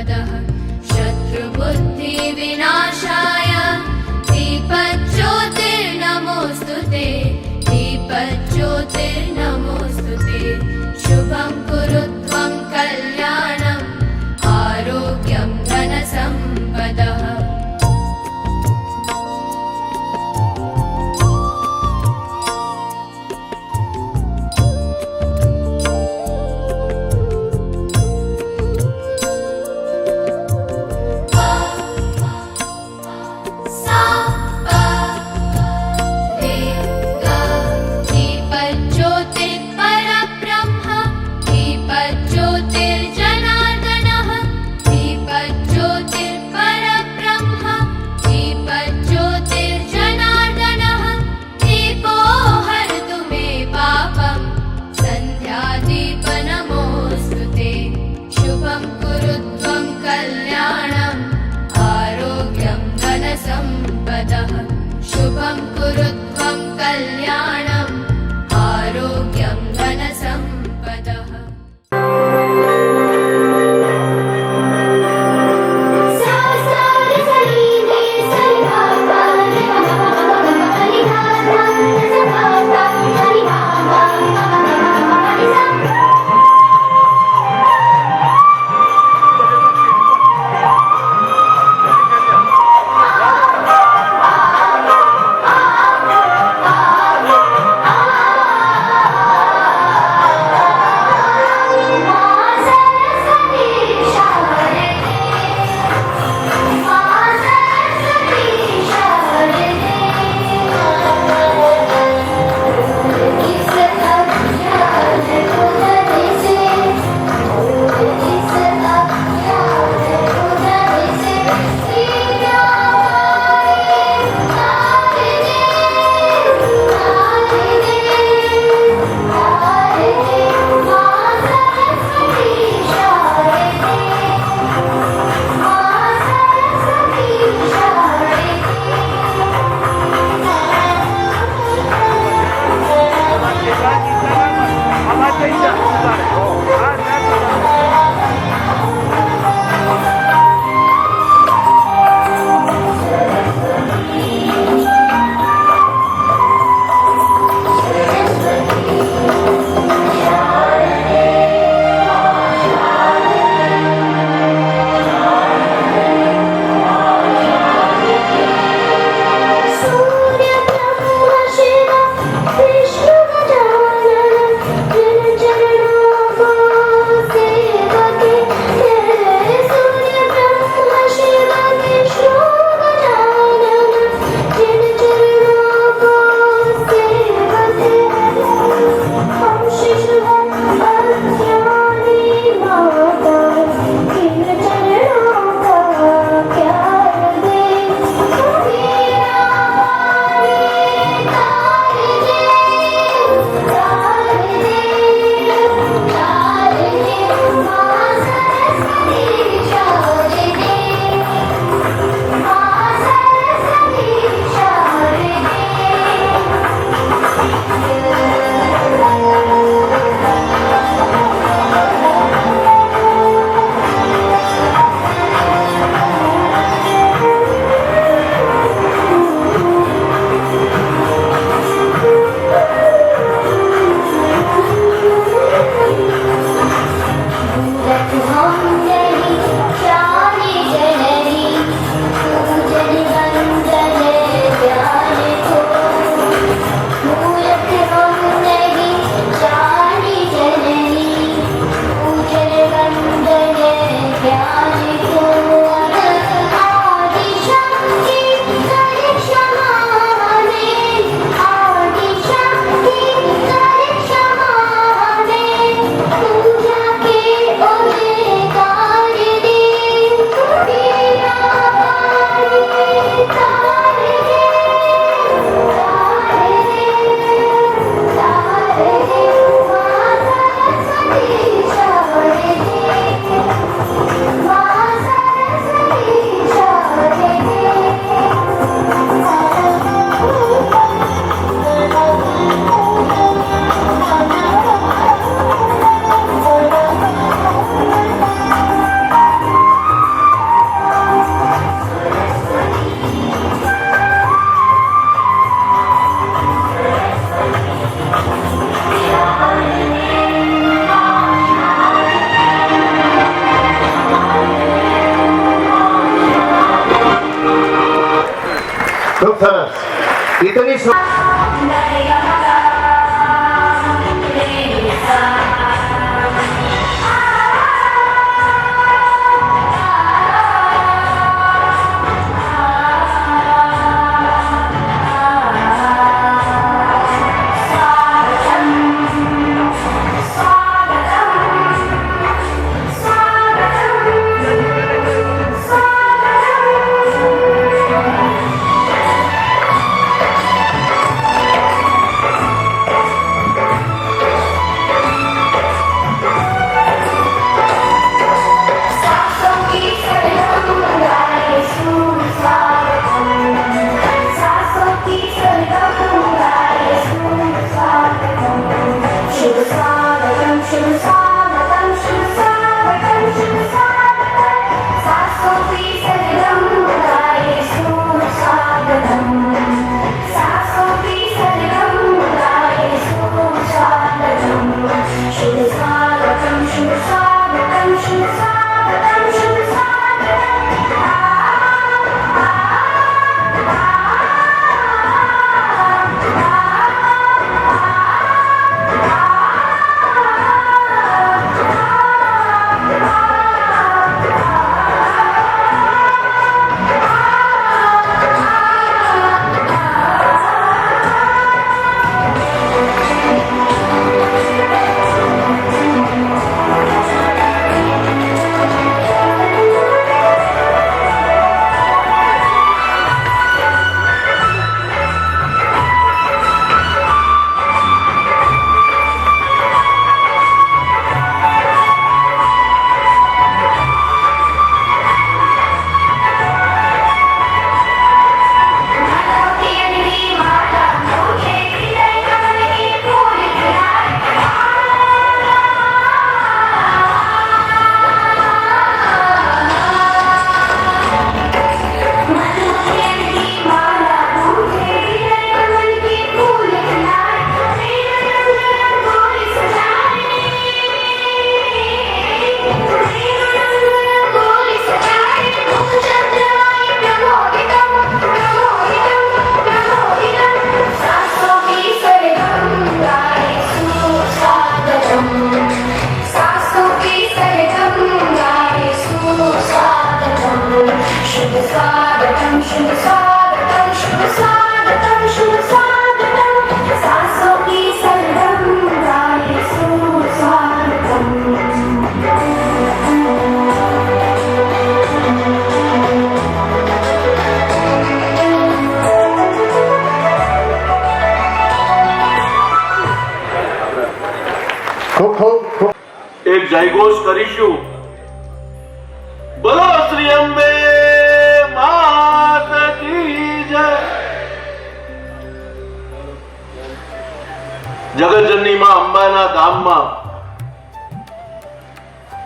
सम्पदः शत्रुबुद्धिविनाशाय दीपज्योतिर्नमोऽस्तु ते दीपज्योतिर्नमोऽस्तु ते शुभं कुरु त्वं कल्याणम् आरोग्यं धनसम्पदः ખૂબ સરસ. ગીતોની એક જયઘોષ કરીશું. બોલો શ્રી અંબે માત કી જય. જગતજનની માં અંબાના ધામમાં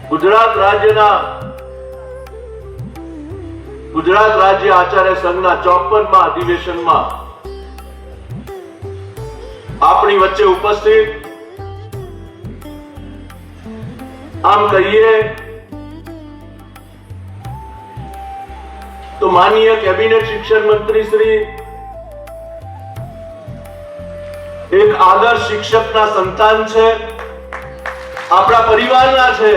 ગુજરાત રાજ્ય આચાર્ય સંઘના 54મા અધિવેશનમાં આપણી વચ્ચે ઉપસ્થિત, આમ કહીએ તો માનનીય કેબિનેટ શિક્ષણ મંત્રી શ્રી એક આદર્શ શિક્ષકના સંતાન છે, આપણા પરિવારના છે.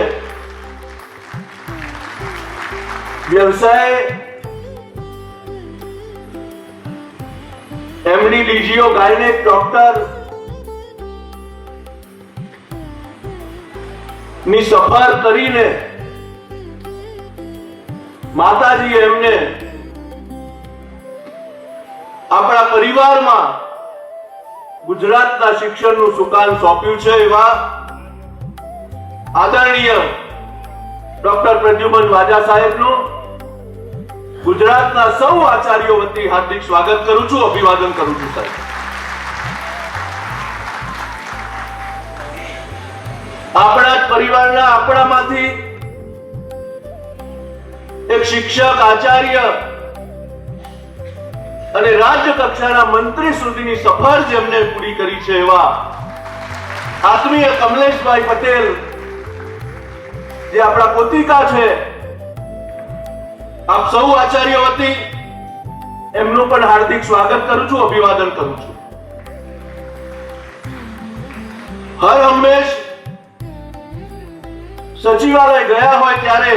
વ્યવસાય એમડી ડીજીઓ ગાયનેક ડોક્ટર ની સફર કરીને માતાજી એમને આપણા પરિવારમાં ગુજરાતના શિક્ષણનું સુકાન સોંપ્યું છે. એવા આદરણીય ડોક્ટર પ્રદ્યુમન વાજા સાહેબનું ગુજરાતના સૌ આચાર્યો વતી હાર્દિક સ્વાગત કરું છું, અભિવાદન કરું છું. સાહેબ, આપણા જ પરિવારના, આપણામાંથી એક શિક્ષક, આચાર્ય અને રાજ્ય કક્ષાના મંત્રી સુધીની સફર જેમને પૂરી કરી છે એવા આત્મીય કમલેશભાઈ પટેલ, જે આપણા પોતિકા છે, આપ સૌ આચાર્ય વતી એમનું પણ હાર્દિક સ્વાગત કરું છું, અભિવાદન કરું છું. હર હંમેશ સચિવાલય ગયા હોય ત્યારે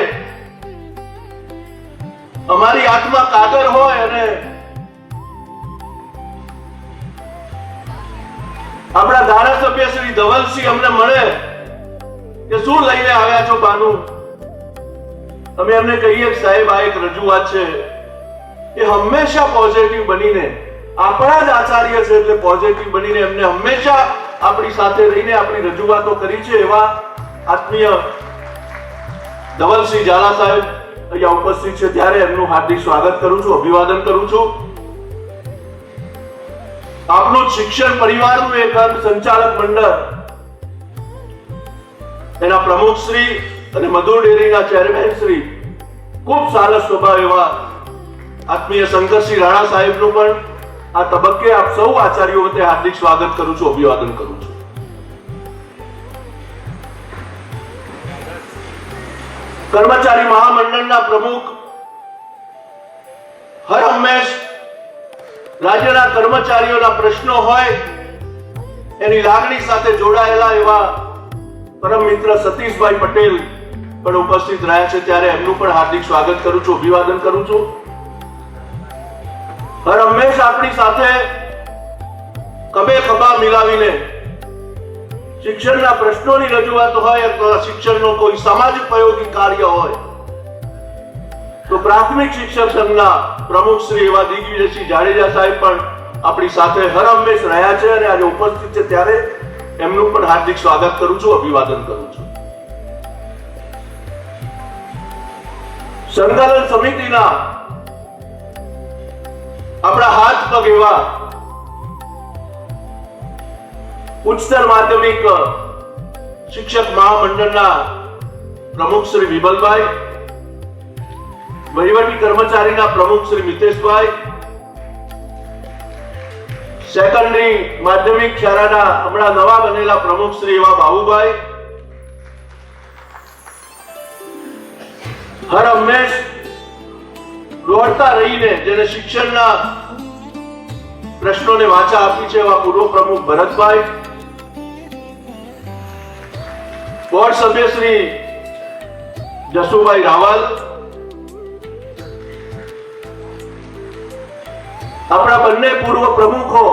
અમારી હાથમાં કાગળ હોય અને આપણા ધારાસભ્ય શ્રી ધવલસિંહ અમને મળે કે શું લઈને આવ્યા છો બાનું, અમે એમને કહીએ કે સાહેબ આ એક રજૂઆત છે. એ હંમેશા પોઝિટિવ બનીને, આપણા જ આચાર્ય છે એટલે પોઝિટિવ બનીને એમને હંમેશા આપણી સાથે રહીને આપણી રજૂઆતો કરી છે. એવા આત્મીય ધવલસિંહ ઝાલા સાહેબ અહીંયા ઉપસ્થિત છે ત્યારે એમનું હાર્દિક સ્વાગત કરું છું, અભિવાદન કરું છું. આપનું શિક્ષણ પરિવારનું એક સંચાલક મંડળ, એના પ્રમુખ શ્રી અને મધુર ડેરીના ચેરમેન શ્રી, ખૂબ સારા સ્વભાવ એવા આત્મીય શંકરસિંહ રાણા સાહેબનું પણ આ તબક્કે આપ સૌ આચાર્યો વતી હાર્દિક સ્વાગત કરું છું, અભિવાદન કરું છું. કર્મચારી મહામંડળના પ્રમુખ, હર હંમેશ રાજ્યના કર્મચારીઓના પ્રશ્નો હોય એની લાગણી સાથે જોડાયેલા એવા પરમ મિત્ર સતીશભાઈ પટેલ પણ ઉપસ્થિત રહ્યા છે ત્યારે એમનું પણ હાર્દિક સ્વાગત કરું છું, અભિવાદન કરું છું. હર હંમેશ આપણી સાથે ખભે ખભા મિલાવીને શિક્ષણના પ્રશ્નોની રજૂઆત હોય અથવા શિક્ષણનો કોઈ સમાજ ઉપયોગી કાર્ય હોય તો પ્રાથમિક શિક્ષક સંઘના પ્રમુખ શ્રી એવા દિગ્વિજયસિંહ જાડેજા સાહેબ પણ આપણી સાથે હર હંમેશ રહ્યા છે અને આજે ઉપસ્થિત છે ત્યારે એમનું પણ હાર્દિક સ્વાગત કરું છું, અભિવાદન કરું છું. સંકલન સમિતિના આપણા હાથ પગ એવા ઉચ્ચતર માધ્યમિક શિક્ષક મહામંડળના પ્રમુખ શ્રી વિમલભાઈ, વહીવટી કર્મચારીના પ્રમુખ શ્રી મિતેશભાઈ, સેકન્ડરી માધ્યમિક શાળાના હમણાં નવા બનેલા પ્રમુખ શ્રી એવા બાબુભાઈ, હર હંમેશ દોડતા રહીને જેને શિક્ષણના પ્રશ્નોને વાચા આપી છે એવા પૂર્વ પ્રમુખ ભરતભાઈ, બોર્ડ સભ્ય શ્રી જસુભાઈ રાવલ, આપણા બંને પૂર્વ પ્રમુખો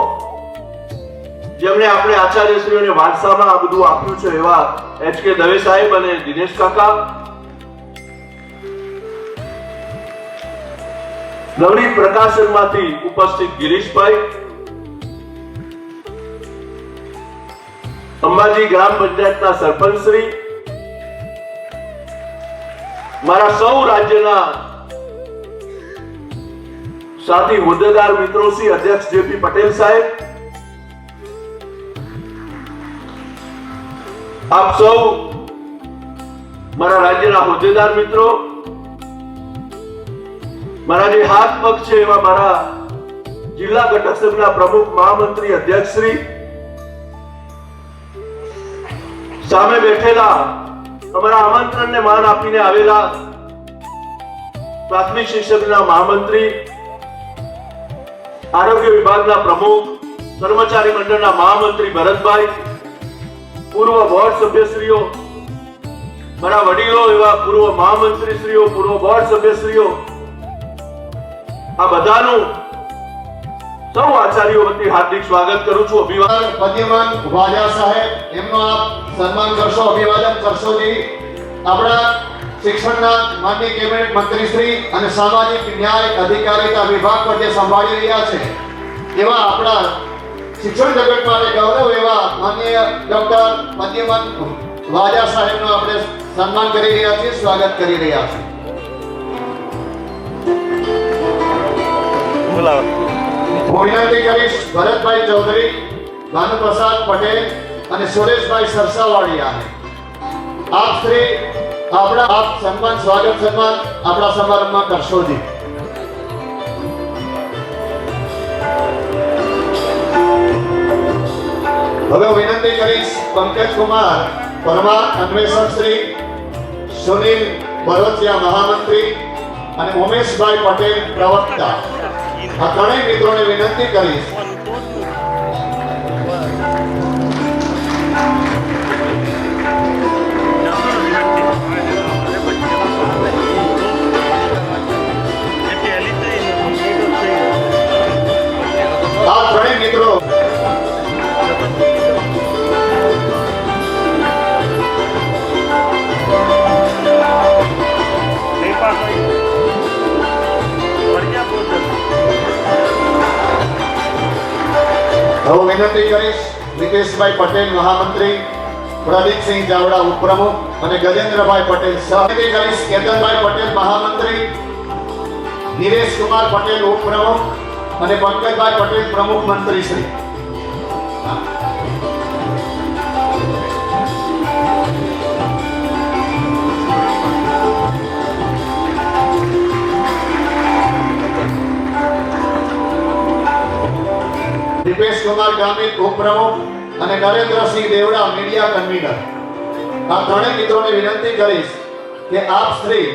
જેમણે આપણે આચાર્યશ્રીઓને વારસામાં આ બધું આપ્યું છે એવા HK દવે સાહેબ અને દિનેશ કાકા, નવનીત પ્રકાશનમાંથી ઉપસ્થિત ગિરીશભાઈ, અંબાજી ગ્રામ પંચાયતના સરપંચ શ્રી, મારા સૌ રાજ્યના સાથી હોદ્દેદાર મિત્રો શ્રી અધ્યક્ષ JP પટેલ સાહેબ, આપ સૌ મારા રાજ્યના હોદ્દેદાર મિત્રો, મારા જે હાથ પગ છે એવા મારા જિલ્લા ઘટક સંઘના પ્રમુખ મહામંત્રી અધ્યક્ષ શ્રી, સામે બેઠેલા અમારા આમંત્રણને માન આપીને આવેલા પ્રાથમિક શિક્ષકના મહામંત્રી, આરોગ્ય વિભાગના પ્રમુખ, કર્મચારી મંડળના મહામંત્રી ભરતભાઈ, પૂર્વ બોર્ડ સભ્યશ્રીઓ, મારા વડીલો એવા પૂર્વ મહામંત્રીશ્રીઓ, પૂર્વ બોર્ડ સભ્યશ્રીઓ, આ બધાનું સૌ આચાર્યો વતી હાર્દિક સ્વાગત કરું છું, અભિવાદન. પદ્યમાન વાજા સાહેબ એમનો આપ સન્માન કરશો, અભિવાદન કરશો જી. આપણા શિક્ષણના માનનીય કેબિનેટ મંત્રી શ્રી અને સામાજિક ન્યાય અધિકારીતા વિભાગ પર જે સંભાળી રહ્યા છે એવા આપણા શિક્ષણ જગત માટે ગૌરવ એવા માનનીય ડોક્ટર પદ્યમાન વાજા સાહેબનો આપણે સન્માન કરી રહ્યા છીએ, સ્વાગત કરી રહ્યા છીએ. હું વિનંતી કરીશ ભરતભાઈ ચૌધરી, ભાનુપ્રસાદ પટેલ અને સુરેશભાઈ સરસાવાડિયાને આપ શ્રી આપ સન્માન સ્વાગત સન્માન આપણા સમારંભમાં કરશો જી. હવે હું વિનંતી કરીશ પંકજકુમાર પરમાર અન્વેષક શ્રી, સુનિલ બરોચિયા મહામંત્રી અને ઉમેશભાઈ પટેલ પ્રવક્તા આ ત્રણેય મિત્રોને વિનંતી કરીશ આ ત્રણેય મિત્રો હું વિનંતી કરીશ વિકેશભાઈ પટેલ મહામંત્રી, પ્રદીપસિંહ ચાવડા ઉપપ્રમુખ અને ગજેન્દ્રભાઈ પટેલ સહમતી કરીશ કેતનભાઈ પટેલ મહામંત્રી, નિરેશ કુમાર પટેલ ઉપપ્રમુખ અને પંકજભાઈ પટેલ પ્રમુખ મંત્રી શ્રી. દીપેશ કુમાર ગામિત ઉપપ્રમુખ અને નરેન્દ્રસિંહ દેવડા મીડિયા કન્વીનર. આ ત્રણેય મિત્રોને વિનંતી કરીશ કે આપ શ્રી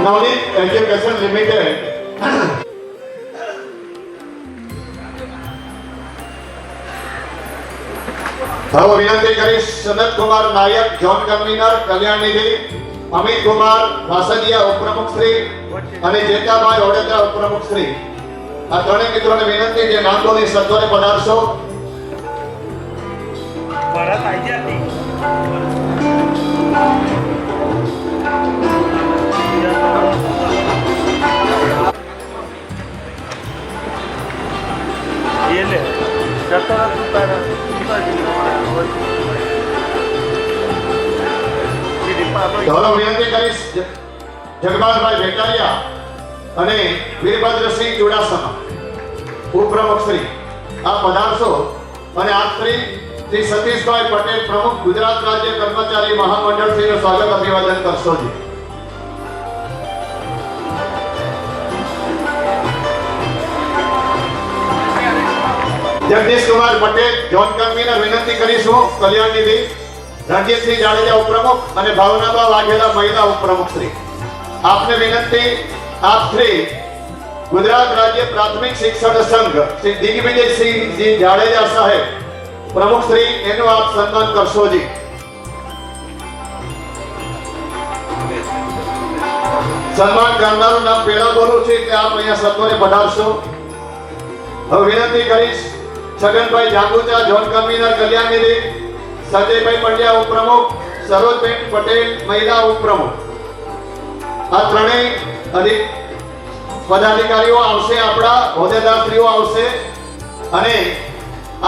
નવનીત એજ્યુકેશન લિમિટેડ હવે વિનંતી કરીશ સનત કુમાર નાયક ઝોન કન્વીનર કલ્યાણ નિધિ, અમિત કુમાર વાસદિયા ઉપપ્રમુખ શ્રી અને જેતાભાઈ ઓડેદરા ઉપપ્રમુખ શ્રી. આ ત્રણેય મિત્રોને વિનંતી જે નાંદોની સત્વરે પધારશો. ભારત આઝાદી ele જતરા સુતારા ધોલો વિનંતી કરીશ જગમાલભાઈ ભેટારિયા અને વીરભદ્રસિંહ ચુડાસમા ઉપપ્રમુખ શ્રી. આ પધારશો અને આપ શ્રી સતીશભાઈ પટેલ પ્રમુખ ગુજરાત રાજ્ય કર્મચારી મહામંડળ શ્રીનું સ્વાગત અભિવાદન કરશો જી. જગદીશ કુમાર પટેલ ઝોન કન્વીનર વિનંતી કરીશું કલ્યાણ નિધિ, રણજીતસિંહ જાડેજા ઉપપ્રમુખ અને ભાવનાબા વાઘેલા મહિલા ઉપપ્રમુખ શ્રી. આપને વિનંતી આપ શ્રી ગુજરાત રાજ્ય પ્રાથમિક શિક્ષણ સંઘ શ્રી દિગ્વિજયસિંહજી જાડેજા સાહેબ પ્રમુખ શ્રી એનું આપ સન્માન કરશો જી. સન્માન કરનારું નામ પેલા બોલું છે કે આપ અહીંયા સત્વરે પધારશો. હવે વિનંતી કરીશ છગનભાઈ જાગુચા ઝોન કન્વીનર કલ્યાણ નિધિ, સંજયભાઈ પંડ્યા ઉપપ્રમુખ, સરોજબેન પટેલ મહિલા ઉપપ્રમુખ. આ ત્રણેય પદાધિકારીઓ આવશે, આપણા હોદ્દેદારશ્રીઓ આવશે અને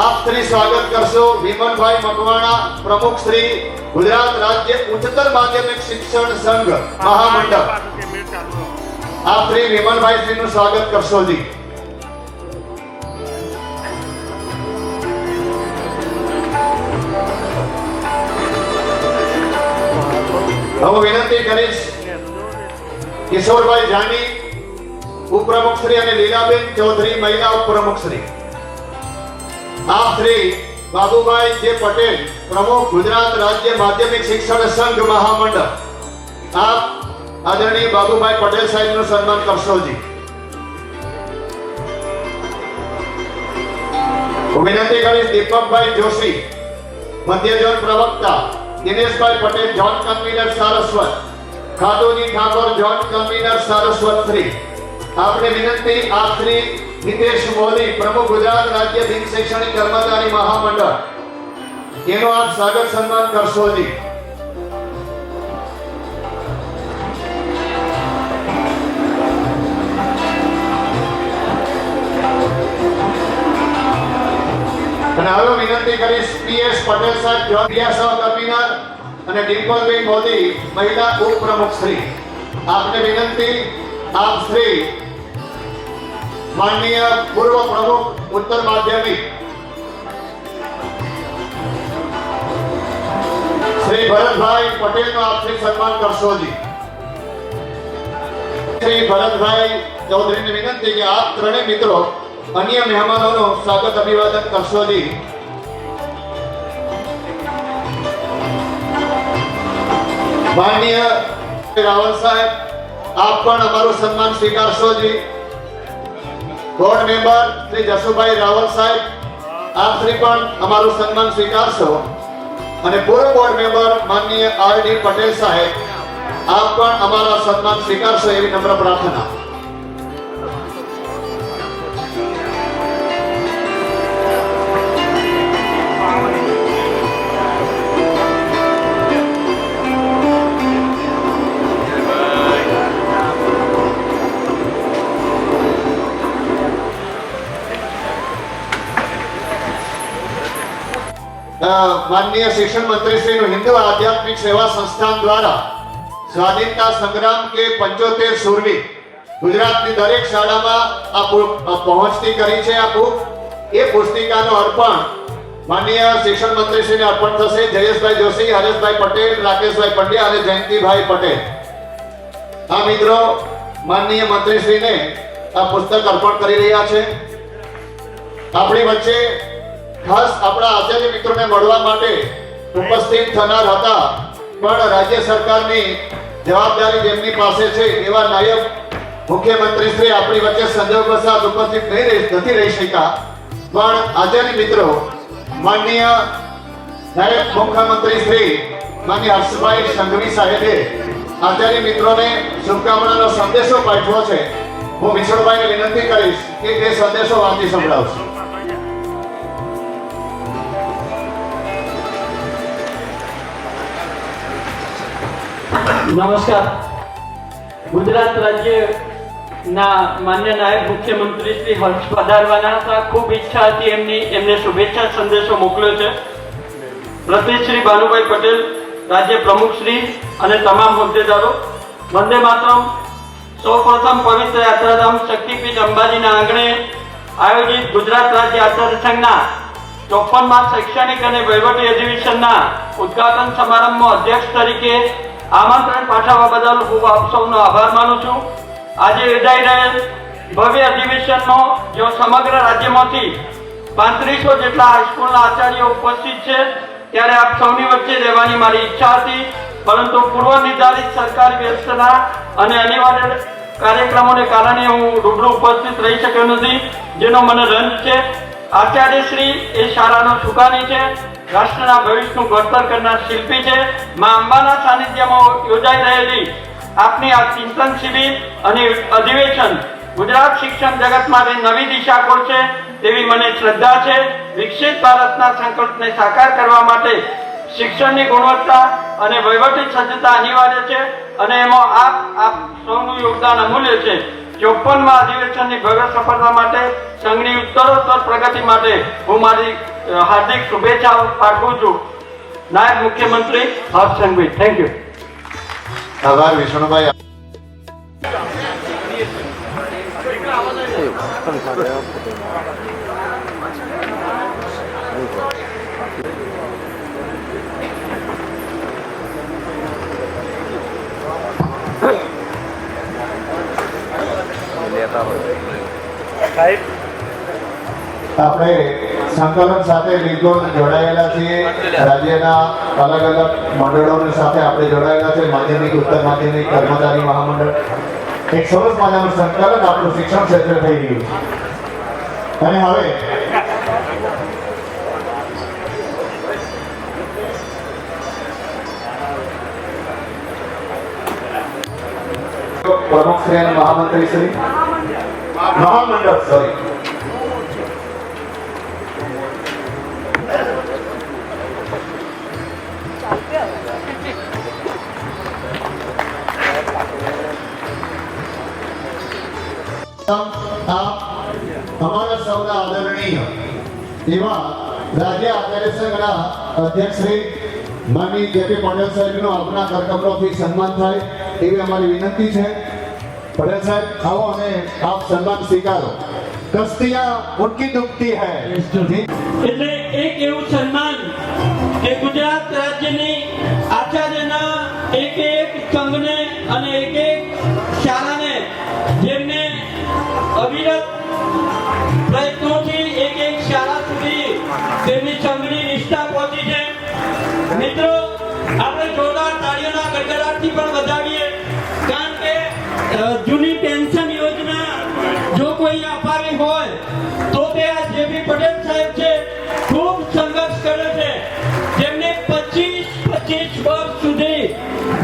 આપ શ્રી સ્વાગત કરશો વિમલભાઈ મકવાણા પ્રમુખ શ્રી ગુજરાત રાજ્ય ઉચ્ચતર માધ્યમિક શિક્ષણ સંઘ મહામંડળ. આપ શ્રી વિમલભાઈ શ્રીનું સ્વાગત કરશો જી. હવે વિનંતી કરીશ કિશોરભાઈ જાની ઉપપ્રમુખ શ્રી અને લીલાબેન ચૌધરી મહિલા ઉપપ્રમુખ શ્રી. આપ શ્રી બાબુભાઈ જે પટેલ પ્રમુખ ગુજરાત રાજ્ય માધ્યમિક શિક્ષણ સંઘ મહામંડળ. આપ આદરણીય બાબુભાઈ પટેલ સાહેબનું સન્માન કરશો જી. વિનંતી કરીશ દીપકભાઈ જોશી મધ્ય ઝોન પ્રવક્તા, Dineshbhai Patel zone convener Saraswat, Khatuji Thakor zone convener Saraswat Shri. આપને વિનંતી આપ શ્રી નિતેશ મોદી પ્રમુખ ગુજરાત રાજ્ય બિન શૈક્ષણિક કર્મચારી મહામંડળ એનો આપ સ્વાગત સન્માન કરશો જી. અને હવે વિનંતી કરીશ પીએસ પટેલ સાહેબ ઝોન સહ કન્વીનર અને ડિમ્પલબેન મોદી મહિલા ઉપપ્રમુખ શ્રી. આપને વિનંતી આપ શ્રી માનનીય પૂર્વ પ્રમુખ ઉત્તર માધ્યમિક શ્રી ભરતભાઈ પટેલનું આપ શ્રી સન્માન કરશો જી. શ્રી ભરતભાઈ ચૌધરીને વિનંતી કે આપ ત્રણેય મિત્રો અન્ય મહેમાનોનું સ્વાગત અભિવાદન કરશો જી. માનનીય રાવલ સાહેબ આપ પણ અમારું સન્માન સ્વીકારશો જી. બોર્ડ મેમ્બર શ્રી જસુભાઈ રાવલ સાહેબ, આપ શ્રી પણ અમારું સન્માન સ્વીકારશો. અને પૂર્વ બોર્ડ મેમ્બર માનનીય આર.ડી. પટેલ સાહેબ, આપ પણ અમારા સન્માન સ્વીકારશો એવી નમ્ર પ્રાર્થના. માનનીય શિક્ષણ મંત્રી શ્રીનું હિન્દુ આધ્યાત્મિક સેવા સંસ્થાન દ્વારા સ્વાધીનતા સંગ્રામ કે 75 સુરવીર ગુજરાતની દરેક શાળામાં આ પહોંચતી કરી છે. આ બુક એ પુસ્તિકાનું અર્પણ માનનીય શિક્ષણ મંત્રી શ્રીને અર્પણ થશે. જયેશભાઈ જોશી, હરેશભાઈ પટેલ, રાકેશભાઈ પંડ્યા અને જયંતિભાઈ પટેલ આ મિત્રો માનનીય મંત્રી શ્રીને આ પુસ્તક અર્પણ કરી રહ્યા છે. આપણી વચ્ચે ખાસ આપણા આચાર્ય મિત્રોને મળવા માટે ઉપસ્થિત થનાર હતા, પણ રાજ્ય સરકારની જવાબદારી જેમની પાસે છે એવા નાયબ મુખ્યમંત્રી શ્રી આપણી વચ્ચે સંજોગવશાત ઉપસ્થિત નથી રહી શક્યા. પણ આચાર્ય મિત્રો માનનીય નાયબ મુખ્યમંત્રી શ્રી માનનીય હર્ષભાઈ સંઘવી સાહેબે આચાર્ય મિત્રોને શુભકામનાનો સંદેશો પાઠવ્યો છે. હું વિષ્ણુભાઈને વિનંતી કરીશ કે એ સંદેશો વાંચી સંભળાવશે. નમસ્કાર. ગુજરાત રાજ્યના માન્ય નાયબ મુખ્યમંત્રી શ્રી હર્ષ પધારવાના હતા. ખૂબ ઈચ્છા હતી એમને શુભેચ્છા સંદેશો મોકલ્યો છે. પ્રતિશ શ્રી ભાનુભાઈ પટેલ, રાજ્ય પ્રમુખ શ્રી અને તમામ હોદ્દેદારો, વંદે માતરમ. સૌપ્રથમ પવિત્ર યાત્રાધામ શક્તિપીઠ અંબાજીના આંગણે આયોજિત ગુજરાત રાજ્ય આચાર્ય સંઘના 54મા શૈક્ષણિક અને વહીવટી અધિવેશનના ઉદ્ઘાટન સમારંભમાં અધ્યક્ષ તરીકે આમંત્રણ પાઠવવા બદલ હું આપ સૌનો આભાર માનું છું. આજે યોજાઈ રહેલ ભવ્ય અધિવેશનમાં જો સમગ્ર રાજ્યમાંથી 3500 જેટલા હાઈસ્કૂલના આચાર્યો ઉપસ્થિત છે, ત્યારે આપ સૌની વચ્ચે રહેવાની મારી ઈચ્છા હતી, પરંતુ પૂર્વ નિર્ધારિત સરકારી વ્યવસ્થાના અને અનિવાર્ય કાર્યક્રમોને કારણે હું રૂબરૂ ઉપસ્થિત રહી શક્યો નથી, જેનો મને રંજ છે. આચાર્યશ્રી એ શાળાનો સુકાની છે, રાષ્ટ્રના ભવિષ્યનું ઘડતર કરનાર શિલ્પી છે. મા અંબાના સાનિધ્યમાં યોજાઈ રહેલી આપની આ ચિંતન શિબિર અને અધિવેશન ગુજરાત શિક્ષણ જગત માટે નવી દિશા ખોલશે તેવી મને શ્રદ્ધા છે. વિકસિત ભારતના સંકલ્પને સાકાર કરવા માટે શિક્ષણની ગુણવત્તા અને વહીવટી સજ્જતા અનિવાર્ય છે, અને એમાં આપ સૌનું યોગદાન અમૂલ્ય છે. 54મા અધિવેશનની ભવ્ય સફળતા માટે, સંઘની ઉત્તરોત્તર પ્રગતિ માટે હું મારી હાર્દિક શુભેચ્છાઓ પાઠવું છું. નાયબ મુખ્યમંત્રી હર્ષ સંઘવી. Thank you. આભાર વિષ્ણુભાઈ. આપણે સંકલન સાથે બિલકુલ જોડાયેલા છીએ. રાજ્યના અલગ અલગ મંડળોની સાથે આપણે જોડાયેલા છે. માધ્યમિક, ઉત્તર માધ્યમિક, કર્મચારી મહામંડળ, એક સરસ મજાનું સંકલન આપણું શિક્ષણ ક્ષેત્રે થઈ રહ્યું છે. અને હવે પ્રમુખ શ્રી અને મહામંત્રી શ્રી મહામંડળ સોરી અમારા સૌના આદરણીય એવા રાજ્ય આચાર્ય સંઘના અધ્યક્ષ શ્રી માનનીય જેપી પટેલ સાહેબનું આપના કરકમરોથી સન્માન થાય એવી અમારી વિનંતી છે. પટેલ સાહેબ આવો અને આપ સન્માન સ્વીકારો. કસ્તિયા ઉનકી દુખતી હૈ. એટલે એક એવું સન્માન કે ગુજરાત રાજ્યની આચાર્યના એક સંઘને અને એક શાળાને જેમને અવિરત પ્રયત્નોથી એક શાળા સુધી તેમની સંઘની નિષ્ઠા પહોંચી છે. મિત્રો, આપણે જોરદાર તાળીઓના ગડગડાટથી પણ વધાવીએ, કારણ કે જૂની પેન્શન યોજના જો કોઈ અપાવી હોય તો તે આ જેબી પટેલ સાહેબ છે, ખૂબ સંઘર્ષ કર્યો છે, જેમને 25 વર્ષ સુધી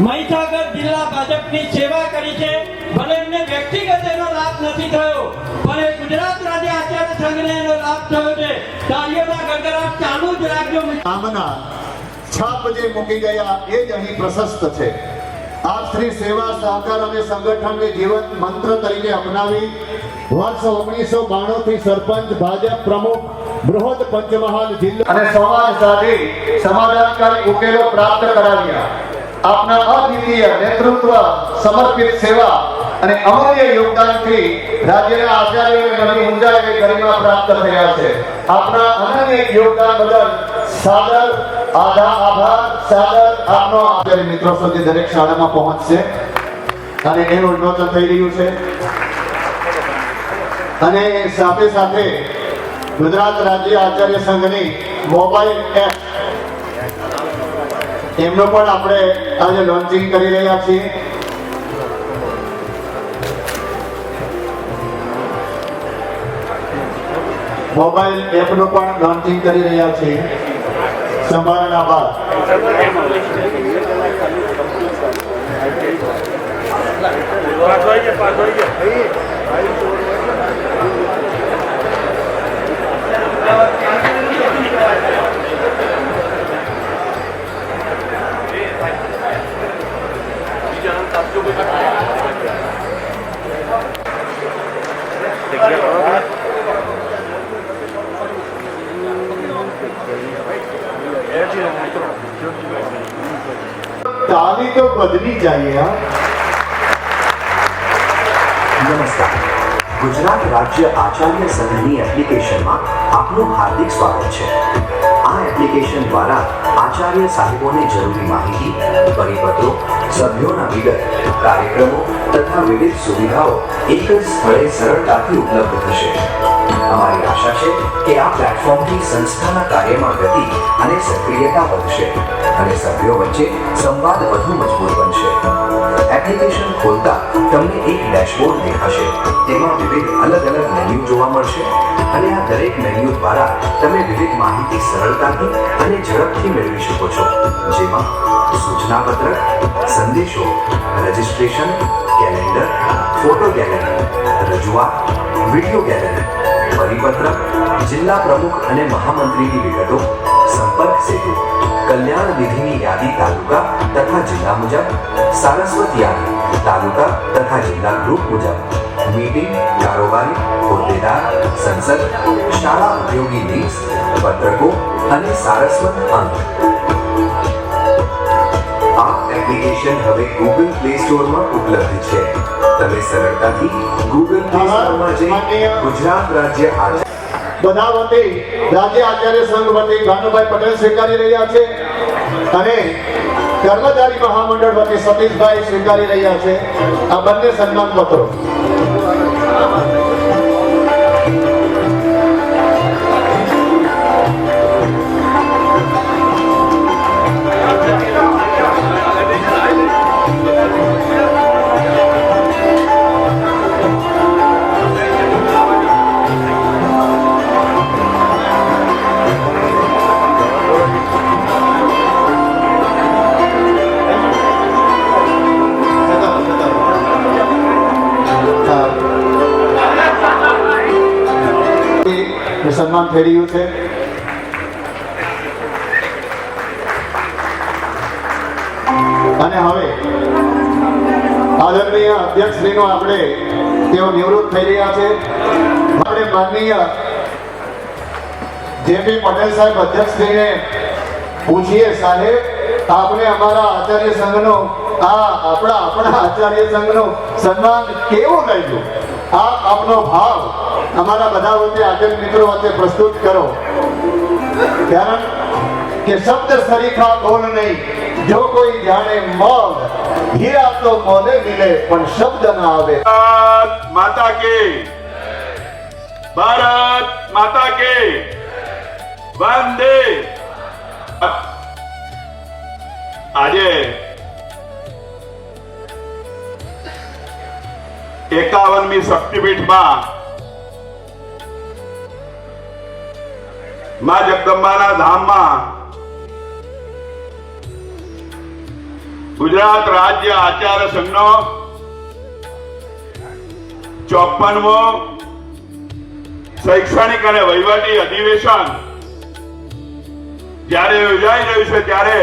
મહીસાગર જિલ્લા ભાજપની સેવા કરી છે. ભલે એમને વ્યક્તિગત એનો લાભ નથી થયો, પણ એ ગુજરાત રાજ્ય આચાર્ય સંઘને એનો લાભ થયો છે. તાળીઓના ગડગડાટ ચાલુ જ રાખજો. નામના છાપ જે મૂકી ગયા એ જ અહીં પ્રશસ્ત છે. આપ શ્રી સેવા સહકાર અને સંગઠનને જીવન મંત્ર તરીકે અપનાવી વર્ષ 1992 થી સરપંચ, ભાજપ પ્રમુખ, બૃહદ પંચમહાલ જિલ્લા અને સમાજ સાથી સમાધાનકારી ઉકેલો પ્રાપ્ત કરાવ્યા. આપના અદ્વિતીય નેતૃત્વ, સમર્પિત સેવા અને અમૂલ્ય યોગદાનથી રાજ્યના આચાર્યોને નવી ઊંચાઈ ગરિમા પ્રાપ્ત થયા છે. આપના અનન્ય યોગદાન બદલ સાદર આભાર. સાદર આપનો આચાર્ય મિત્રો સુધી દરેક શાળામાં પહોંચશે અને એનું વિમોચન થઈ રહ્યું છે. અને સાથે સાથે ગુજરાત રાજ્ય આચાર્ય સંઘની મોબાઈલ એપ એમનું પણ આપણે આજે લોન્ચિંગ કરી રહ્યા છીએ. મોબાઈલ એપનું પણ લોન્ચિંગ કરી રહ્યા છીએ સંભાળના બાદ. ताली तो बदली चाहिए. નમસ્કાર. ગુજરાત રાજ્ય આચાર્ય સંઘની એપ્લિકેશનમાં આપનું હાર્દિક સ્વાગત છે. આ એપ્લિકેશન દ્વારા આચાર્ય સાહેબોને જરૂરી માહિતી, પરિપત્રો, સભ્યોના વિગત, કાર્યક્રમો તથા વિવિધ સુવિધાઓ એક જ સ્થળે સરળતાથી ઉપલબ્ધ થશે. અમારી આશા છે કે આ પ્લેટફોર્મથી સંસ્થાના કાર્યમાં ગતિ અને સક્રિયતા વધશે અને સભ્યો વચ્ચે સંવાદ વધુ મજબૂત બનશે. એપ્લિકેશન ખોલતા તમને એક ડેશબોર્ડ દેખાશે. તેમાં વિવિધ અલગ અલગ મેન્યુ જોવા મળશે અને આ દરેક મેન્યુ દ્વારા તમે વિવિધ માહિતી સરળતાથી અને ઝડપથી મેળવી શકો છો, જેમાં સૂચના પત્રક, સંદેશો, રજિસ્ટ્રેશન, કેલેન્ડર, ફોટો ગેલેરી, રજૂઆત, વિડીયો ગેલેરી, પરિપત્ર, જિલ્લા પ્રમુખ અને મહામંત્રીની વિગતો, સંપર્ક સેતુ, કલ્યાણ નિધિની યાદી તાલુકા તથા જિલ્લા મુજબ, સારસ્વત યાદી તાલુકા તથા જિલ્લા ગ્રુપ મુજબ, મીટિંગ, કારોબારી, હોદ્દેદાર, સંસદ, શાળા ઉપયોગી લિંક્સ, પત્રકો અને સારસ્વત અંક. આ એપ્લિકેશન હવે ગૂગલ પ્લે સ્ટોરમાં ઉપલબ્ધ છે. તમે સરળતાથી ગૂગલ પ્લે સ્ટોરમાં જઈ ગુજરાત રાજ્ય આચાર્ય બધા વતી રાજ્ય આચાર્ય સંઘ વતી ભાનુભાઈ પટેલ સ્વીકારી રહ્યા છે અને કર્મચારી મહામંડળ વતી સતીશભાઈ સ્વીકારી રહ્યા છે આ બંને સન્માન પત્રો. સન્માન થઈ રહ્યું છે. અને હવે આદરણીય અધ્યક્ષશ્રીનો આપણે તેઓ નિવૃત્ત થઈ રહ્યા છે. આપણે માનનીય જેપી પટેલ સાહેબ અધ્યક્ષશ્રીને પૂછીએ, સાહેબ આપણે અમારા આચાર્ય સંઘનો આપણા આચાર્ય સંઘનું સન્માન કેવું લાગ્યું? આપનો ભાવ અમારા બધા વચ્ચે આચાર્ય મિત્રો વચ્ચે પ્રસ્તુત કરો. કારણ કે શબ્દ સરીખા બોલ નહીં, જો કોઈ જાણે મોલ, હીરા તો મોલે મિલે પણ શબ્દ ના આવે. માતા કે ભારત માતા કે વંદે. આજે 51મી શક્તિપીઠમાં માં જગદંબાના ધામમાં ગુજરાત રાજ્ય આચાર્ય સંઘનો 54મો શૈક્ષણિક અને વહીવટી અધિવેશન જ્યારે યોજાઈ રહ્યું છે ત્યારે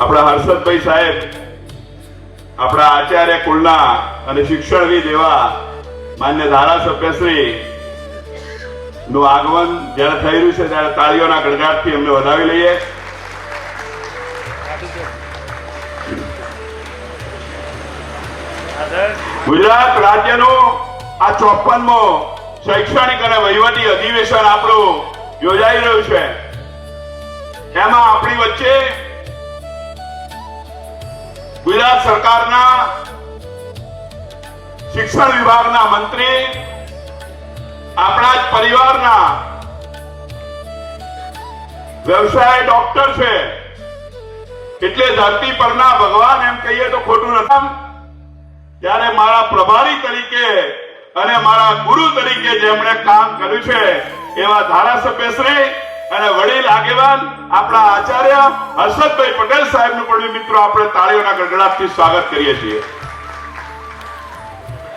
આપણા હર્ષદભાઈ સાહેબ આપણા આચાર્ય કુળના અને શિક્ષણવિદ એવા માન્ય ધારાસભ્યશ્રી નું આગમન જ્યારે થઈ રહ્યું છે ત્યારે તાળીઓના ગડગડાટથી અમને વધાવી લઈએ. ગુજરાત રાજ્યનું આ 54મો શૈક્ષણિક અને વહીવટી અધિવેશન આપણું યોજાઈ રહ્યું છે. એમાં આપણી વચ્ચે ગુજરાત સરકારના શિક્ષણ વિભાગના મંત્રી, આપણા જ પરિવારના વ્યવસાય ડોક્ટર છે, એટલે ધરતી પરના ભગવાન એમ કહીએ તો ખોટું નથી. ત્યારે મારા પ્રભારી તરીકે અને મારા ગુરુ તરીકે જેમણે કામ કર્યું છે એવા ધારાસભ્યશ્રી અને વડીલ આગેવાન આપણા આચાર્ય હર્ષદભાઈ પટેલ સાહેબનું પણ મિત્રો આપણે તાળીઓના ગડગડાટથી સ્વાગત કરીએ છીએ.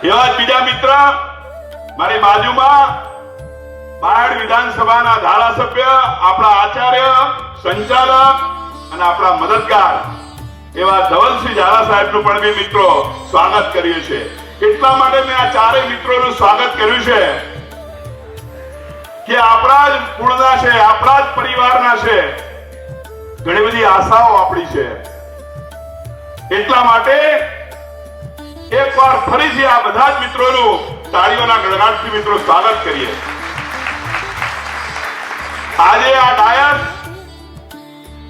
એવા જ બીજા મિત્ર મારી બાજુમાં બાયડ વિધાનસભાના ધારાસભ્ય, આપણા આચાર્ય, સંચાલક અને આપણા મદદગાર એવા ધવલસિંહ ઝાલા સાહેબનું પણ મિત્રો સ્વાગત કર્યું છે. એટલા માટે મેં આ ચારેય મિત્રોનું સ્વાગત કર્યું છે કે આપણા જ કુળના છે, આપણા જ પરિવારના છે, ઘણી બધી આશાઓ આપણી છે. એટલા માટે એકવાર ફરીથી આ બધા જ મિત્રોનું તાળીઓના ગડગડાટથી મિત્રો સ્વાગત કરીએ. આજે આ ડાયસ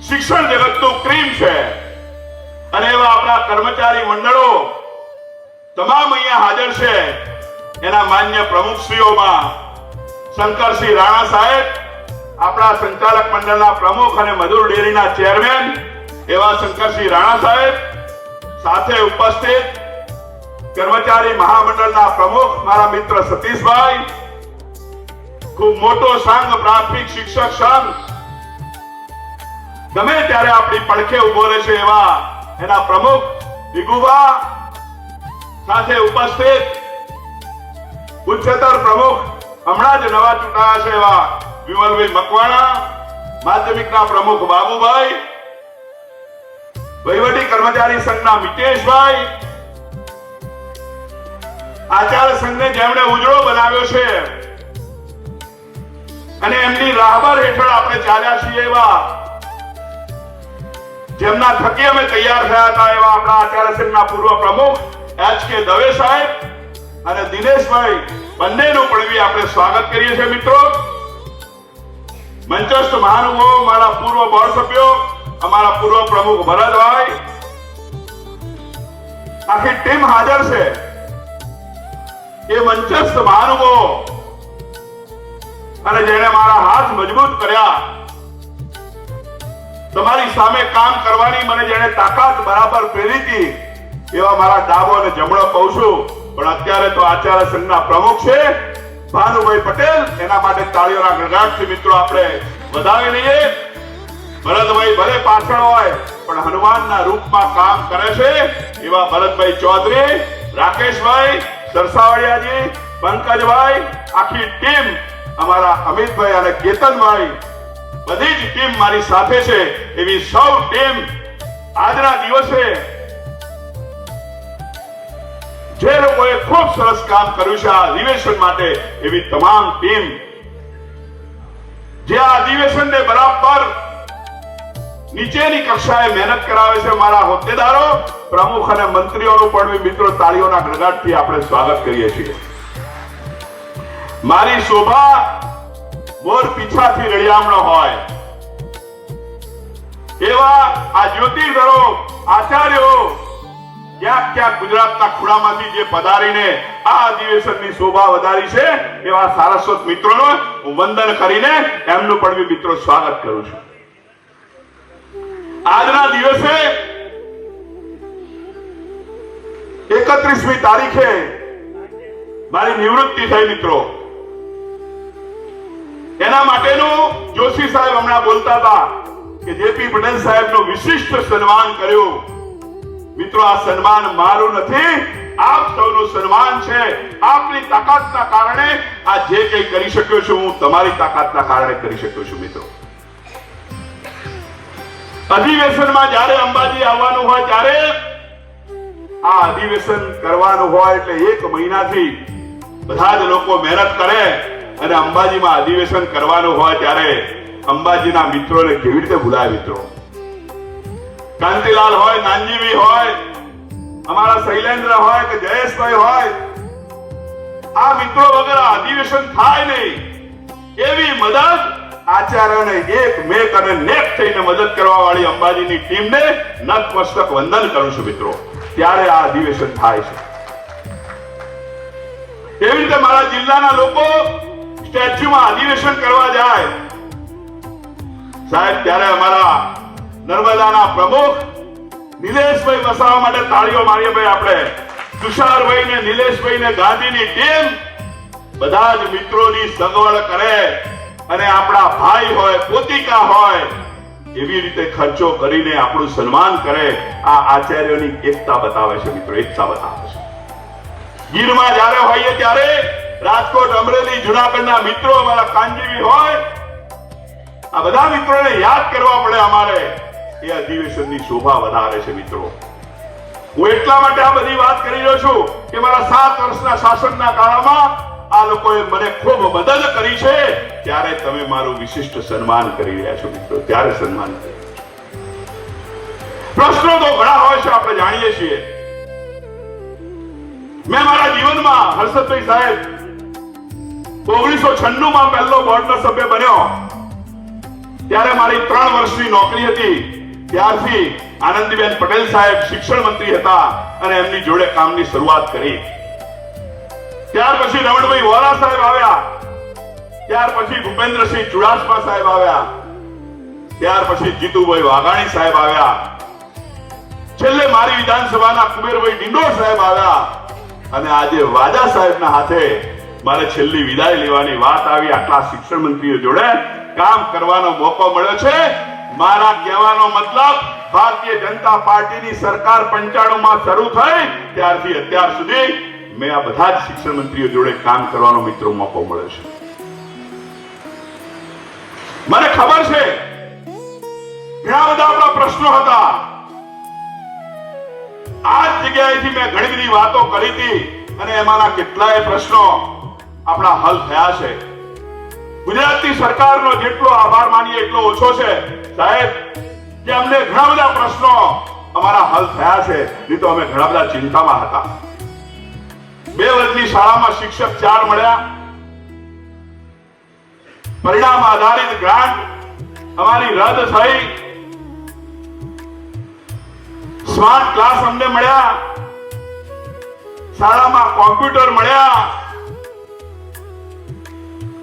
શિક્ષણ જગતનું ક્રીમ છે અને એવા આપણા કર્મચારી મંડળો તમામ અહીંયા હાજર છે. એના માન્ય પ્રમુખશ્રીઓમાં શંકરસિંહ રાણા સાહેબ, આપણા સંચાલક મંડળના પ્રમુખ અને મધુર ડેરીના ચેરમેન એવા શંકરસિંહ રાણા સાહેબ, સાથે ઉપસ્થિત કર્મચારી મહામંડળના પ્રમુખ મારા મિત્ર સતીશભાઈ, ખૂબ મોટો સંઘ પ્રાથમિક શિક્ષક સંઘ ગમે ત્યારે આપણી પડખે ઉભો રહેશે એવા એના પ્રમુખ દિગુભા, સાથે ઉપસ્થિત ઉચ્ચતર પ્રમુખ હમણાં જ નવા ચૂંટાયા છે એવા વિમલભાઈ મકવાણા, માધ્યમિકના પ્રમુખ બાબુભાઈ, વહીવટી કર્મચારી સંઘના મિતેશભાઈ, આચાર્ય સંઘને જેમણે ઉજળો બનાવ્યો છે અને એમની રાહબર હેઠળ આપણે ચાલ્યા છીએ એવા જેમના થકી અમે તૈયાર થયા હતા એવા આપણા આચાર્ય સંઘના પૂર્વ પ્રમુખ HK દવે સાહેબ અને દિનેશભાઈ બંનેનું પણ આપણે સ્વાગત કરીએ છીએ. મિત્રો, મંચસ્થ મહાનુભાવો, મારા પૂર્વ બોર્ડ સભ્યો, અમારા પૂર્વ પ્રમુખ ભરતભાઈ, આખી ટીમ હાજર છે. એ મંચસ્થ મહાનુભાવો અને જેણે મારા હાથ મજબૂત કર્યા, તમારી સામે કામ કરવાની મને જેણે તાકાત બરાબર પ્રેરી હતી એવા મારા ડાબો અને જમણો કહું છું. પણ અત્યારે તો આચાર્ય સંઘના પ્રમુખ છે ભાનુભાઈ પટેલ, એના માટે તાળીઓના ગડગડાટથી મિત્રો આપણે વધાવી લઈએ. ભરતભાઈ ભલે પાછળ હોય પણ હનુમાનના રૂપમાં કામ કરે છે એવા ભરતભાઈ ચૌધરી, રાકેશભાઈ, સરસાવડિયાજી, પંકજભાઈ, આખી ટીમ, અમારા અમિતભાઈ અને કેતનભાઈ, બધી જ ટીમ મારી સાથે છે. એવી સૌ ટીમ આજના દિવસે જે લોકોએ ખૂબ સરસ કામ કર્યું છે આ અધિવેશન માટે, એવી તમામ ટીમ જે આ અધિવેશનને બરાબર નીચેની કક્ષાએ મહેનત કરાવે છે, મારા હોદ્દેદારો, પ્રમુખ અને મંત્રીઓનું પણ મિત્રો તાળીઓના ગડગડાટથી આપણે સ્વાગત કરીએ છીએ. મારી શોભા મોર પીછાથી રળિયામણો હોય એવા આ જ્યોતિર્ધરો આચાર્યો ક્યાંક ક્યાંક ગુજરાતના ખૂણામાંથી જે પધારીને આ અધિવેશનની શોભા વધારી છે એવા સારસ્વત મિત્રોનો હું વંદન કરીને એમનું પણ મિત્રો સ્વાગત કરું છું. આજના દિવસે 31મી તારીખે મારી નિવૃત્તિ થઈ મિત્રો. એના માટેનું જોશી સાહેબ હમણાં બોલતા હતા કે જેપી પટેલ સાહેબનું વિશિષ્ટ સન્માન કર્યું. મિત્રો, આ સન્માન મારું નથી, આપ સૌનું સન્માન છે. આપની તાકાતના કારણે આ જે કંઈ કરી શક્યો છું, હું તમારી તાકાતના કારણે કરી શક્યો છું મિત્રો. અધિવેશનમાં જ્યારે અંબાજી આવવાનું હોય ત્યારે આ અધિવેશન કરવાનું હોય એટલે 1 મહિનાથી બધા જ લોકો મહેનત કરે અને અંબાજીમાં અધિવેશન કરવાનું હોય ત્યારે અંબાજીના મિત્રોને કેવી રીતે ભૂલાય મિત્રો? કાંતિલાલ હોય, નાનજીવી હોય, અમારા શૈલેન્દ્ર હોય કે જયેશભાઈ હોય, આ મિત્રો વગર અધિવેશન થાય નહીં. એવી મદદ આચાર્યને એક મેક અને નેક થઈને મદદ કરવા વાળી અંબાજીની ટીમને નતમસ્તક વંદન કરું છું મિત્રો. ત્યારે આ અધિવેશન થાય છે. એવી રીતે મારા જિલ્લાના લોકો સ્ટેચ્યુમાં અધિવેશન કરવા જાય સાહેબ, ત્યારે અમારા નર્મદાના પ્રમુખ નિલેશભાઈ વસાવા માટે તાળીઓ મારીએ ભાઈ. આપણે તુષારભાઈ ને નિલેશભાઈ ને ગાંધીની ટીમ બધા જ મિત્રોની સગવડ કરે અને આપણા ભાઈ હોય, પોતિકા હોય, એવી રીતે ખર્ચો કરીને આપણું સન્માન કરે. આ આચાર્યોની એકતા બતાવે છે મિત્રો, એકતા બતાવે છે. ગીરમાં જ્યારે હોઈએ ત્યારે રાજકોટ, અમરેલી, જુનાગઢના મિત્રો, અમારા કાંજીવી હોય, આ બધા મિત્રોને યાદ કરવા પડે અમારે. એ અધિવેશનની શોભા વધારે છે મિત્રો. હું એટલા માટે આ બધી વાત કરી રહ્યો છું કે મારા 7 વર્ષના શાસનના કાળમાં આ લોકોએ મને ખૂબ મદદ કરી છે. ત્યારે તમે મારું વિશિષ્ટ સન્માન કરી રહ્યા છો મિત્રો. ત્યારે સન્માન કરી. પ્રશ્નો તો ઘણા હોય છે, આપણે જાણીએ છીએ. મેં મારા જીવનમાં હર્ષદભાઈ સાહેબ 1996માં પહેલો બોર્ડનો સભ્ય બન્યો. ત્યારે મારી 3 વર્ષની નોકરી હતી. ત્યારથી આનંદીબેન પટેલ સાહેબ શિક્ષણ મંત્રી હતા અને એમની જોડે કામની શરૂઆત કરી. ત્યાર પછી રમણભાઈ વોરા સાહેબ આવ્યા. ત્યાર પછી ભૂપેન્દ્રસિંહ ચુડાસમા સાહેબ આવ્યા. ત્યાર પછી જીતુભાઈ વાઘાણી સાહેબ આવ્યા. છેલ્લે મારી વિધાનસભાના કુબેરભાઈ ડિંડોર સાહેબ આવ્યા. અને આજે વાજા સાહેબના હાથે મારે છેલ્લી વિદાય લેવાની વાત આવી. આટલા શિક્ષણ મંત્રીઓ જોડે કામ કરવાનો મોકો મળ્યો છે. મારા કહેવાનો મતલબ, ભારતીય જનતા પાર્ટીની સરકાર 95માં શરૂ થઈ ત્યારથી અત્યાર સુધી મેં આ બધા જ શિક્ષણ મંત્રીઓ જોડે કામ કરવાનો મિત્રો મોકો મળ્યો છે. મને ખબર છે ઘણા બધા આપણા પ્રશ્નો હતા. આ જગ્યાએથી મેં ઘણી બધી વાતો કરી હતી અને એમાંના કેટલાય પ્રશ્નો આપણા હલ થયા છે. ગુજરાતની સરકારનો જેટલો આભાર માનીએ એટલો ઓછો છે સાહેબ, કે અમને ઘણા બધા પ્રશ્નો અમારા હલ થયા છે. નહીં તો અમે ઘણા બધા ચિંતામાં હતા. 2 વર્ગની શાળામાં શિક્ષક 4 મળ્યા. પરિણામ આધારિત ગ્રાન્ટ અમારી રદ થઈ. સ્માર્ટ ક્લાસ અમને મળ્યા. શાળામાં કોમ્પ્યુટર મળ્યા.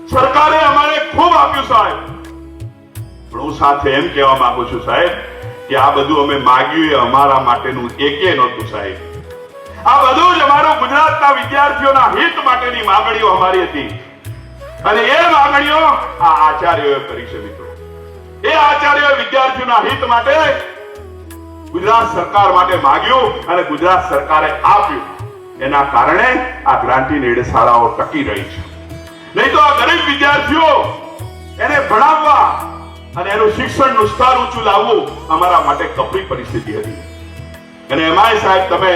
સરકારે અમારે ખૂબ આપ્યું સાહેબ. પણ હું સાથે એમ કહેવા માંગુ છું સાહેબ કે આ બધું અમે માંગ્યું એ અમારા માટેનું એકે નહોતું સાહેબ. આ બધું જ અમારું ગુજરાતના વિદ્યાર્થીઓના હિત માટેની માંગણીઓ અમારી હતી અને એ માંગણીઓ આ આચાર્યોએ કરી છે મિત્રો. એ આચાર્યોએ વિદ્યાર્થીઓના હિત માટે ગુજરાત સરકાર માટે માંગ્યું અને ગુજરાત સરકારે આપ્યું. એના કારણે આ ગ્રાન્ટી એડ શાળાઓ ટકી રહી છે. નહીં તો આ ગરીબ વિદ્યાર્થીઓ એને ભણાવવા અને એનું શિક્ષણનું સ્તર ઊંચું લાવવું અમારા માટે કપરી પરિસ્થિતિ હતી. અને એમાંય સાહેબ તમે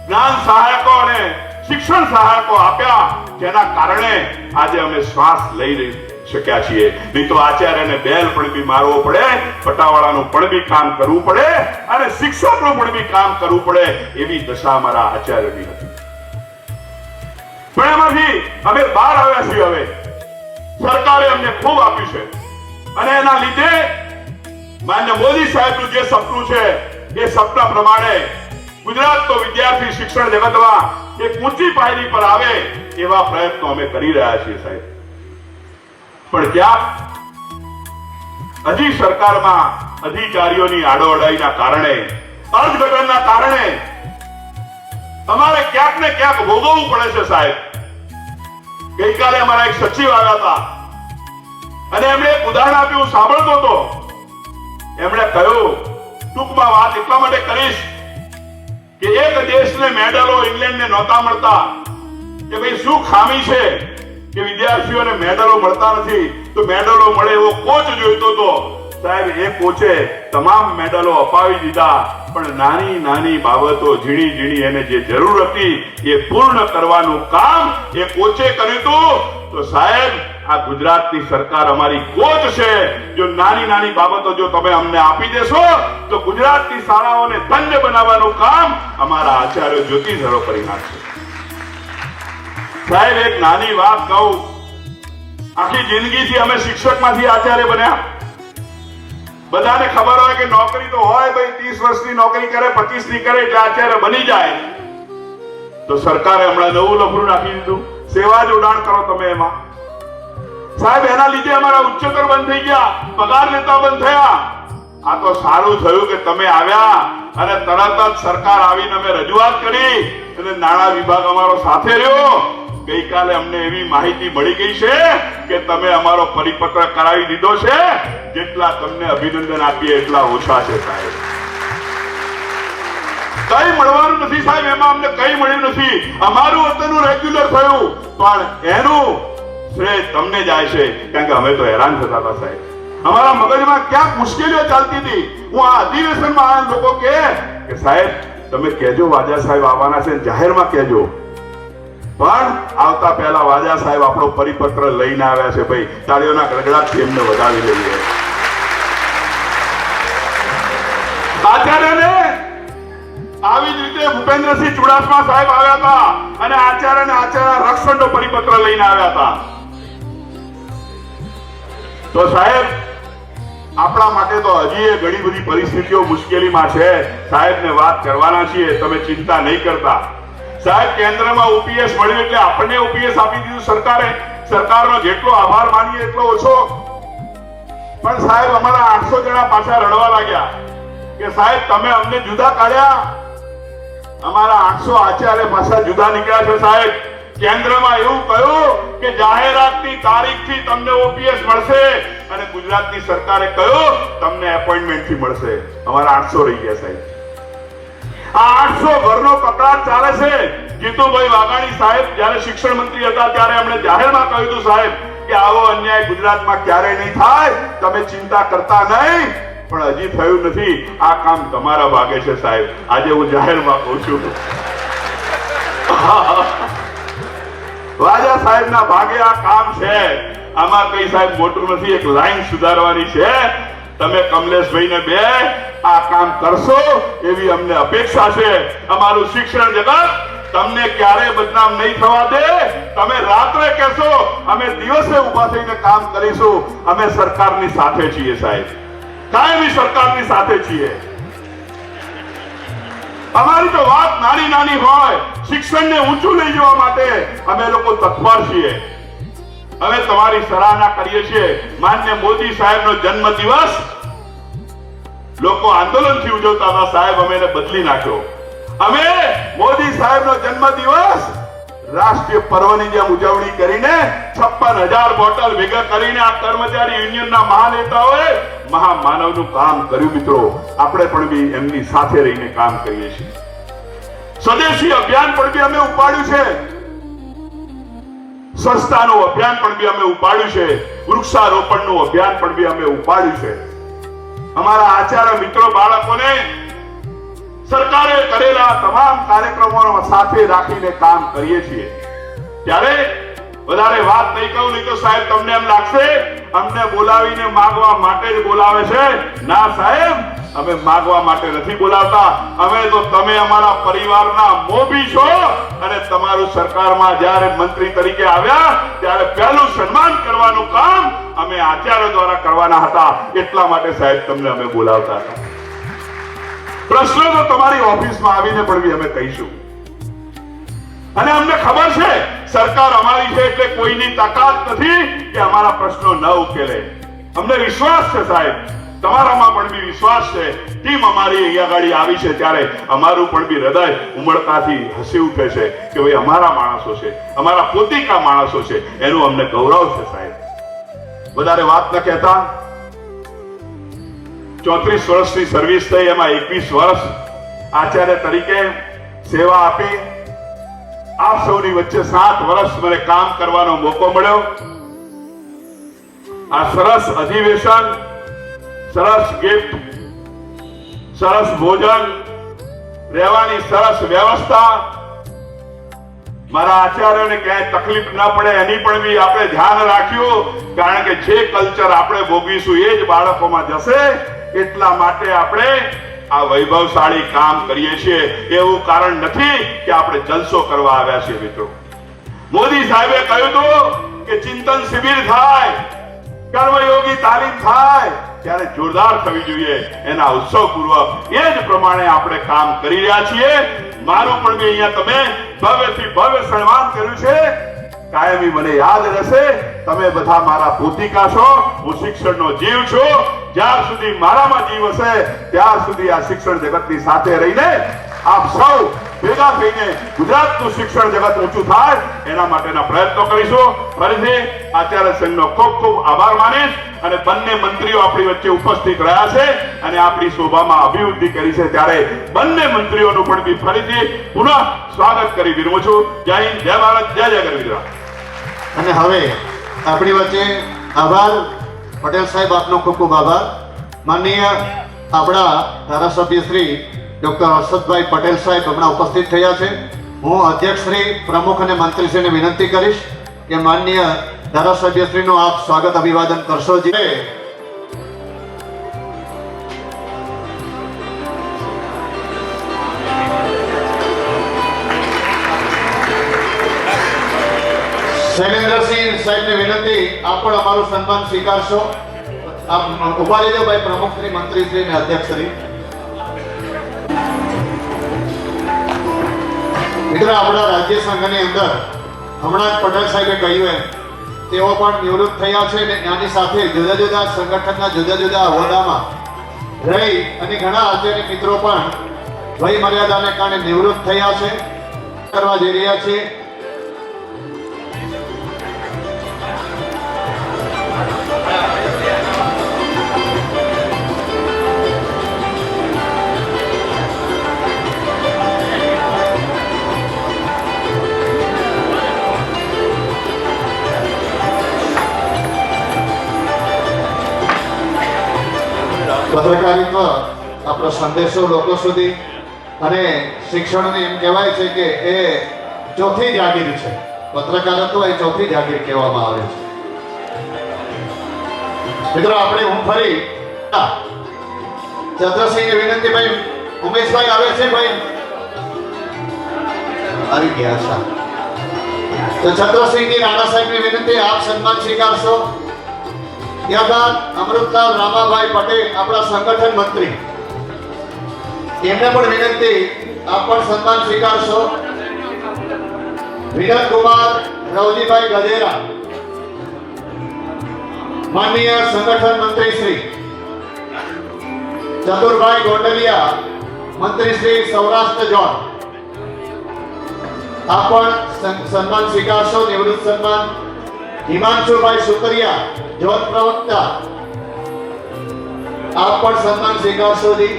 જ્ઞાન સહાયકો અને શિક્ષણ સહાયકો આપ્યા, જેના કારણે આજે અમે શ્વાસ લઈ શક્યા છીએ. નહીં તો આચાર્યને બેલ પણ બી મારવો પડે, પટાવાળાનું પણ બી કામ કરવું પડે અને શિક્ષકનું પણ બી કામ કરવું પડે. એવી દશા અમારા આચાર્યની હતી. પણ એમાંથી અમે બહાર આવ્યા છીએ. હવે સરકારે અમને ખૂબ આપ્યું છે અને એના લીધે માન્ય મોદી સાહેબનું જે સપનું છે એ સપના પ્રમાણે ગુજરાત તો વિદ્યાર્થી શિક્ષણ જગતમાં એક ઊંચી પાયરી પર આવે એવા પ્રયત્નો અમે કરી રહ્યા છીએ સાહેબ. પણ ક્યાંક હજી સરકારમાં અધિકારીઓની આડોઅડાઈના કારણે, અર્થઘટનના કારણે અમારે ક્યાંક ને ક્યાંક ભોગવવું પડે છે સાહેબ. ગઈકાલે અમારા એક સચિવ આવ્યા હતા અને એમણે એક ઉદાહરણ આપ્યું, હું સાંભળતો હતો. એમણે કહ્યું, ટૂંકમાં વાત એટલા માટે કરીશ કે એક દેશને મેડલો ઇંગ્લેન્ડને નહોતા મળતા કે ભાઈ શું ખામી છે કે વિદ્યાર્થીઓને મેડલો મળતા નથી, તો મેડલો મળે એવો કોચ જોઈતો હતો. સાહેબ, એ કોચે તમામ મેડલો અપાવી દીધા, પણ નાની નાની બાબતો ઝીણી ઝીણી એને જે જરૂર હતી એ પૂર્ણ કરવાનું કામ એ કોચે કર્યું હતું. તો સાહેબ, આ ગુજરાતની સરકાર અમારી કોચ છે. જો નાની નાની બાબતો જો તમે અમને આપી દેશો તો ગુજરાતની શાળાઓને ધન્ય બનાવવાનું કામ અમારા આચાર્ય જ્યોતિષરો કરી નાખશે. સાહેબ, એક નાની વાત કહું, આખી જિંદગીથી અમે શિક્ષકમાંથી આચાર્ય બન્યા. બધાને ખબર હોય કે નોકરી તો હોય ભાઈ, 30 વર્ષની નોકરી કરે, 25 ની કરે એટલે આચાર્ય બની જાય. તો સરકારે હમણાં નવું લફરું નાખી દીધું, સેવા જોડાણ કરો તમે એમાં. સાહેબ, એના લીધે અમારા ઉચ્ચતર બંધ થઈ ગયા, પગાર લેતા બંધ થયા. આ તો સારું થયું કે તમે આવ્યા અને તરત જ સરકાર આવીને અમે રજૂઆત કરી અને નાણાં વિભાગ અમારો સાથે રહ્યો. ગઈકાલે અમને એવી માહિતી મળી ગઈ છે કે તમે અમારો પરિપત્ર કરાવી દીધો છે. જેટલા તમને અભિનંદન આપીએ એટલા ઓછા છે સાહેબ. કઈ મળવાનું નથી સાહેબ, એમાં અમને કઈ મળ્યું નથી. અમારું અત્યારનું રેગ્યુલર થયું, પણ એનું શ્રેય તમને જાય છે, કારણ કે અમે તો હેરાન થતા હતા સાહેબ. અમારા મગજમાં ક્યાંક મુશ્કેલીઓ ચાલતી હતી. હું આ અધિવેશનમાં આ લોકો કે સાહેબ તમે કહેજો વાજા સાહેબ આવવાના છે, જાહેરમાં કહેજો. પણ આવતા પહેલા વાજા સાહેબ આપણો પરિપત્ર લઈને આવ્યા છે. ભાઈ, તાળીઓના ગડગડાટથી એમને વધાવી લઈએ. આચાર્યને આવી જ રીતે ભૂપેન્દ્રસિંહ ચુડાસમા સાહેબ આવ્યા હતા અને આચાર્યને આચાર્ય રક્ષણનો પરિપત્ર લઈને આવ્યા હતા. તો સાહેબ, આપણા માટે તો હજી ઘણી બધી પરિસ્થિતિઓ મુશ્કેલીમાં છે. સાહેબને વાત કરવાના છીએ, તમે ચિંતા નહીં કરતા. સાહેબ, કેન્દ્રમાં ઓપીએસ મળ્યું એટલે આપણને ઓપીએસ આપી દીધું સરકારે. સરકારનો જેટલો આભાર માનીએ એટલો ઓછો. પણ સાહેબ, અમારા 800 જણા પાછા રડવા લાગ્યા કે સાહેબ તમે અમને જુદા કાઢ્યા. અમારા 800 આચાર્ય પાછા જુદા નીકળ્યા છે સાહેબ. કેન્દ્રમાં એવું કહ્યું કે જાહેરાતની તારીખથી તમને ઓપીએસ મળશે અને ગુજરાતની સરકારે કહ્યું તમને એપોઇન્ટમેન્ટથી મળશે. અમારા 800 રહી ગયા સાહેબ. આ 800 ઘરનો કકળાટ ચાલે છે. જીતુભાઈ વાઘાણી સાહેબ જ્યારે શિક્ષણ મંત્રી હતા ત્યારે એમણે જાહેરમાં કહ્યું હતું સાહેબ કે આવો અન્યાય ગુજરાતમાં ક્યારેય નહીં થાય, તમે ચિંતા કરતા નહીં. પણ હજી થયું નથી. આ કામ તમારા ભાગે છે સાહેબ. આજે હું જાહેરમાં કહું છું, વાજા સાહેબના ભાગે આ કામ છે. આમાં કઈ સાહેબ મોટું નથી, એક લાઈન સુધારવાની છે. તમે કમલેશભાઈને બે આ કામ કરશો એવી અમને અપેક્ષા છે. અમારું શિક્ષણ જગત તમને ક્યારે બદનામ નહીં થવા દે. તમે રાત્રે કહેશો, અમે દિવસે ઉભા થઈને કામ કરીશું. અમે સરકારની સાથે છીએ સાહેબ, કાયમી સરકારની સાથે છીએ. અમારી તો વાત નાની નાની હોય, શિક્ષણને ઊંચું લઈ જવા માટે અમે લોકો તત્પર છીએ. અમે તમારી સરાહના કરીએ છીએ. માન્ય મોદી સાહેબનો જન્મ દિવસ લોકો આંદોલનથી ઉજવતા હતા સાહેબ, અમે એને બદલી નાખ્યો. અમે મોદી સાહેબનો જન્મ દિવસ રાષ્ટ્રીય પર્વની જેમ ઉજવણી કરીને 56,000 બોટલ ભેગા કરીને આ કર્મચારી યુનિયનના મહાનેતાઓએ મહામાનવનું કામ કર્યું. મિત્રો, આપણે પણ બી એમની સાથે રહીને કામ કરીએ છીએ. સ્વદેશી અભિયાન પણ બી અમે ઉપાડ્યું છે. સ્વચ્છતાનું અભિયાન પણ બી અમે ઉપાડ્યું છે. વૃક્ષારોપણનું અભિયાન પણ બી અમે ઉપાડ્યું છે. અમારા આચાર્ય મિત્રો બાળકોને સરકારે કરેલા તમામ કાર્યક્રમો સાથે રાખીને કામ કરીએ છીએ. ત્યારે વધારે વાત નહીં કહું, નહીં તો સાહેબ તમને એમ લાગશે અમને બોલાવીને માગવા માટે જ બોલાવે છે. ના સાહેબ, અમે માગવા માટે નથી બોલાવતા. અમે તો તમે અમારા પરિવારના મોભી છો અને તમારું સરકારમાં જ્યારે મંત્રી તરીકે આવ્યા ત્યારે પહેલું સન્માન કરવાનું કામ અમે આચાર્ય દ્વારા કરવાના હતા. એટલા માટે સાહેબ તમને અમે બોલાવતા હતા. પ્રશ્નો તો તમારી ઓફિસમાં આવીને પણ બી અમે કહીશું. અને અમને ખબર છે સરકાર અમારી છે એટલે કોઈની તાકાત નથી કે અમારા પ્રશ્નો ન ઉકેલે. અમને વિશ્વાસ છે સાહેબ તમારામાં પણ બી વિશ્વાસ છે. ટીમ અમારી અહીંયા ગાડી આવી છે ત્યારે અમારું પણ બી હૃદય ઉમળકાથી હસી ઉઠે છે કે ભાઈ અમારા માણસો છે, અમારા પોતિકા માણસો છે, એનું અમને ગૌરવ છે સાહેબ. વધારે વાત ન કહેતા, 34 વર્ષની સર્વિસ થઈ, એમાં 21 વર્ષ આચાર્ય તરીકે સેવા આપી. આપ સૌની વચ્ચે 7 વર્ષ મને કામ કરવાનો મોકો મળ્યો. આ સરસ અધિવેશન, સરસ ગિફ્ટ, સરસ ભોજન, રહેવાની સરસ વ્યવસ્થા, મારા આચાર્યને ક્યાંય તકલીફ ના પડે એની પણ બી આપણે ધ્યાન રાખ્યું. કારણ કે જે કલ્ચર આપણે ભોગવીશું એ જ બાળકોમાં જશે. એટલા માટે આપણે આ વૈભવશાળી કામ કરીએ છીએ. એવું કારણ નથી કે આપણે જલસો કરવા આવ્યા છીએ મિત્રો. મોદી સાહેબે કહ્યું હતું કે ચિંતન શિબિર થાય, કર્મયોગી તાલીમ થાય ત્યારે જોરદાર થવી જોઈએ. એના ઉત્સવપૂર્વક એ જ પ્રમાણે આપણે કામ કરી રહ્યા છીએ. મારું પણ બી અહીંયા તમે ભવ્યથી ભવ્ય સન્માન કર્યું છે. કાયમી મને યાદ રહેશે, તમે બધા મારા પોતિકા છો, હું શિક્ષણનો જીવ છું. જ્યાર સુધી મારામાં જીવ હશે ત્યાર સુધી આ શિક્ષણ જગતની સાથે રહીને આપ સૌ ભેગા થઈને ગુજરાતનું શિક્ષણ જગત ઊંચું થાય એના માટેના પ્રયત્નો કરીશું. ફરીથી આચાર્ય સંઘનો ખૂબ ખૂબ આભાર માનીશ. અને બંને મંત્રીઓ આપણી વચ્ચે ઉપસ્થિત રહ્યા છે અને આપણી શોભામાં અભિવૃદ્ધિ કરી છે ત્યારે બંને મંત્રીઓનું પણ બી ફરીથી પુનઃ સ્વાગત કરી વિરમું છું. જય હિન્દ, જય ભારત, જય જય ગરવી ગુજરાત. અને હવે આપણી વચ્ચે આભાર પટેલ સાહેબ, આપનો ખૂબ ખૂબ આભાર. માનનીય આપણા ધારાસભ્ય શ્રી ડોક્ટર હર્ષદભાઈ પટેલ સાહેબ હમણાં ઉપસ્થિત થયા છે. હું અધ્યક્ષ શ્રી, પ્રમુખ અને મંત્રીશ્રીને વિનંતી કરીશ કે માનનીય ધારાસભ્ય શ્રીનું આપ સ્વાગત અભિવાદન કરશો. શૈલેન્દ્રસિંહ સાહેબને વિનંતી, આપ પણ અમારું સન્માન સ્વીકારશો. આપ ઉભા રહેજો ભાઈ, પ્રમુખ શ્રી, મંત્રી શ્રી અને અધ્યક્ષ શ્રી. મિત્ર, આપણા રાજ્ય સંઘની અંદર હમણાં જ પટેલ સાહેબે કહ્યું એમ તેઓ પણ નિવૃત્ત થયા છે અને એની સાથે જુદા જુદા સંગઠનના જુદા જુદા હોદ્દામાં રહી અને ઘણા આચાર્ય મિત્રો પણ વય મર્યાદાને કારણે નિવૃત્ત થયા છે. કરવા જઈ રહ્યા છીએ. પત્રકારિત્વ આપણો સંદેશો લોકો સુધી અને શિક્ષણને એમ કહેવાય છે કે એ ચોથી જાગીર છે. પત્રકારત્વ એ ચોથી જાગીર કહેવામાં આવે છે. મિત્રો, આપણે હું ફરી ચંદ્રસિંહને વિનંતી, ભાઈ ઉમેશભાઈ આવે છે, ભાઈ આવી ગયા છે. તો ચંદ્રસિંહજી રાણા સાહેબની વિનંતી, આપ સન્માન સ્વીકારશો. ત્યારબાદ અમૃતલાલ રામાભાઈ પટેલ, આપણા સંગઠન મંત્રી, એમને પણ વિનંતી, આપ પણ સન્માન સ્વીકારશો. વિનોદ કુમાર રવજીભાઈ ગજેરા, માનનીય સંગઠન મંત્રી શ્રી. ચતુરભાઈ ગોંડલિયા, મંત્રી શ્રી સૌરાષ્ટ્ર ઝોન, આપ પણ સન્માન સ્વીકારશો, નિવૃત્ત સન્માન. હિમાંશુભાઈ સુતરિયા, ઝોન પ્રવક્તા, આપ પણ સન્માન સ્વીકારશો જી.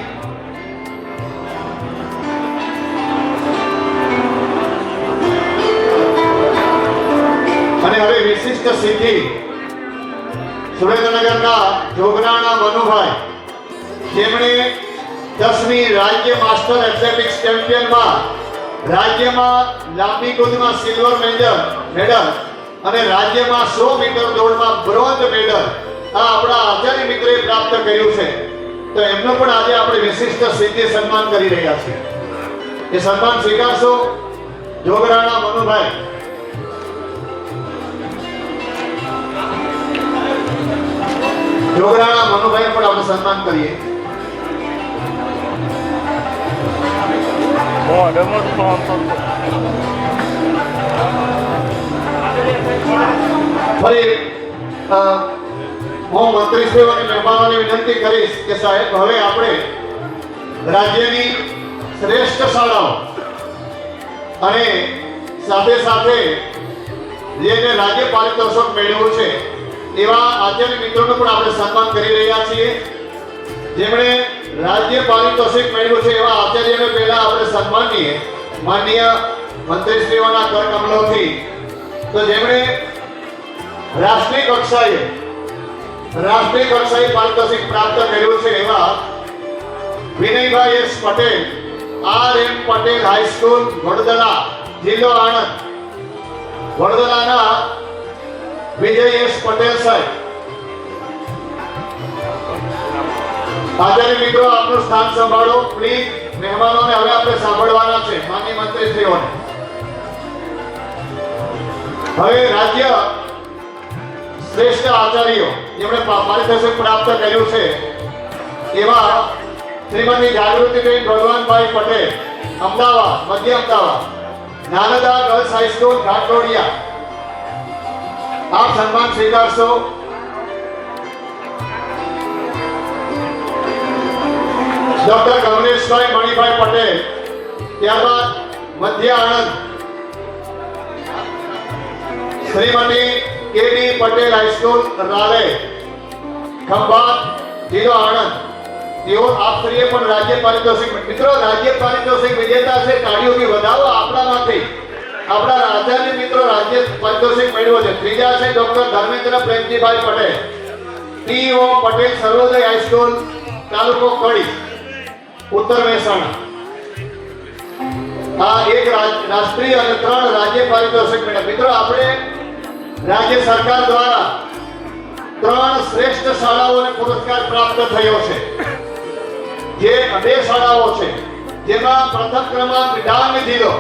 અને હવે વિશિષ્ટ સિદ્ધિ સુરેન્દ્રનગરના જોગરાણા મનુભાઈ, જેમણે 10મી રાજ્ય માસ્ટર એથ્લેટિક્સ ચેમ્પિયનમાં રાજ્યમાં લાંબી કૂદમાં સિલ્વર મેડલ અને રાજ્યમાં 100 મીટર દોડમાં બ્રોન્ઝ મેડલ આ આપણા આચાર્ય મિત્રે પ્રાપ્ત કર્યું છે. તો એમનો પણ આજે આપણે વિશિષ્ટ સિદ્ધિ સન્માન કરી રહ્યા છીએ. એ સન્માન સ્વીકારશો જોગરાણા મનુભાઈ. જોગરાણા મનુભાઈ પણ આપણે સન્માન કરીએ. ફરી હું મંત્રીશ્રીઓ અને મહેમાનોને વિનંતી કરીશ કે સાહેબ હવે આપણે રાજ્યની શ્રેષ્ઠ શાળાઓ અને સાથે સાથે જેને રાજ્ય પારિતોષિક મેળવ્યું છે એવા આચાર્ય મિત્રોનું પણ આપણે સન્માન કરી રહ્યા છીએ. જેમણે રાજ્ય પારિતોષિક મેળવ્યું છે એવા આચાર્યને પહેલા આપણે સન્માનીએ માનનીય મંત્રીશ્રીઓના કરકમલોથી. તો જેમણે રાષ્ટ્રીય કક્ષાએ પારિતોષિક પ્રાપ્ત કર્યું છે એવા Vinaybhai S Patel, R.M. Patel high school, Vadodara, જિલ્લો આણંદ. વડોદરાના વિજય એસ પટેલ સાહેબ. આચાર્ય મિત્રો, આપનું સ્થાન સંભાળો પ્લીઝ. મહેમાનોને હવે આપણે સાંભળવાના છે, માનનીય મંત્રીશ્રીઓને. હવે રાજ્ય શ્રેષ્ઠ આચાર્યો જેમણે પારિતોષિક પ્રાપ્ત કર્યું છે એવા શ્રીમતી જાગૃતિબેન ભગવાનભાઈ પટેલ, અમદાવાદ, મધ્ય અમદાવાદ, નાનદા ગર્લ્સ હાઈસ્કૂલ, ઘાટલોડિયા. આપ સન્માન સ્વીકારશો. ડોક્ટર કમલેશભાઈ મણિભાઈ પટેલ, ત્યારબાદ મધ્ય આણંદ, શ્રીમતી કેડી પટેલ હાઈસ્કૂલ, રાલે, ખંભાત, જિલ્લો આણંદ. તેઓ આપશ્રીએ પણ રાજ્ય પારિતોષિક. મિત્રો, રાજ્ય પારિતોષિક વિજેતા છે, તાળીઓથી વધાવો આપણામાંથી. આપણા આચાર્ય મિત્રો રાજ્ય પારિતોષિક મેળવ્યો છે. ત્રીજા છે doctor Dharmendra Premjibhai Patel, T O Patel Sarvoday high school, તાલુકો કડી, ઉત્તર મહેસાણા. આ એક રાષ્ટ્રીય અને 3 રાજ્ય પારિતોષિક મેળવ્યા. મિત્રો, આપણે રાજ્ય સરકાર દ્વારા 3 શ્રેષ્ઠ શાળાઓને પુરસ્કાર પ્રાપ્ત થયો છે. જે 2 શાળાઓ છે, જેમાં પ્રથમ ક્રમાંક ડાંગ જિલ્લો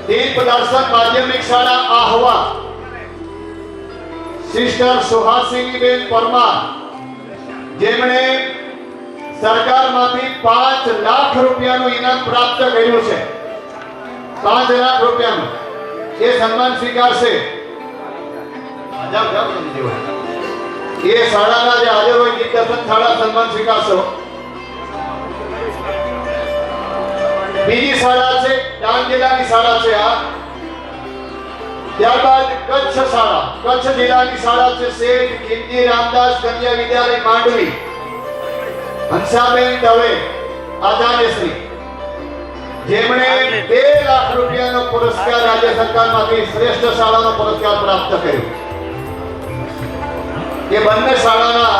દીપ દર્શન માધ્યમિક શાળા આહવા, સિસ્ટર સુહાસિનીબેન પરમાર, જેમણે સરકારમાંથી 5 લાખ રૂપિયાનું ઇનામ પ્રાપ્ત કર્યું છે. 5 લાખ રૂપિયાનું એ સન્માન સ્વીકારશે. એ શાળાના જે હાજર હોય દીપ દર્શન શાળા સન્માન સ્વીકારશો. બીજી શાળા છે ડાંગ જિલ્લાની શાળા છે આ. ત્યારબાદ કચ્છ શાળા, કચ્છ જિલ્લાની શાળા છે શેઠ ખીમજી રામદાસ કન્યા વિદ્યાલય માંડવી, હંસાબેન દવે આચાર્યશ્રી, જેમણે 2 લાખ રૂપિયાનો પુરસ્કાર રાજ્ય સરકારમાંથી શ્રેષ્ઠ શાળાનો પુરસ્કાર પ્રાપ્ત કર્યો. એ બંને શાળાના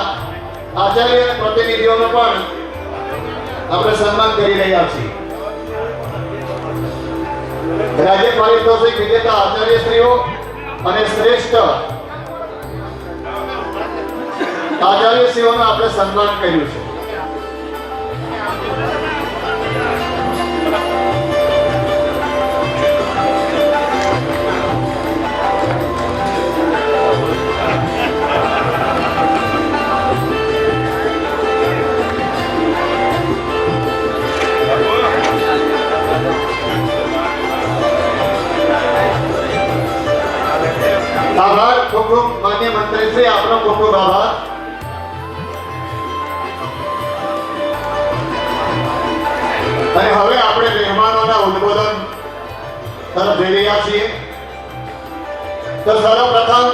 આચાર્ય અને પ્રતિનિધિઓનો પણ આપણે સન્માન કરી રહ્યા છીએ. રાજ્ય પારિતોષિક વિજેતા આચાર્યશ્રીઓ અને શ્રેષ્ઠ આચાર્યશ્રીઓનું આપણે સન્માન કર્યું છે. આભાર. ખૂબ ખૂબ માન્ય મંત્રીશ્રી, આપનો ખૂબ ખૂબ આભાર. અને હવે આપણે મહેમાનોના ઉદ્બોધન તરફ જઈ રહ્યા છીએ. તો સર્વપ્રથમ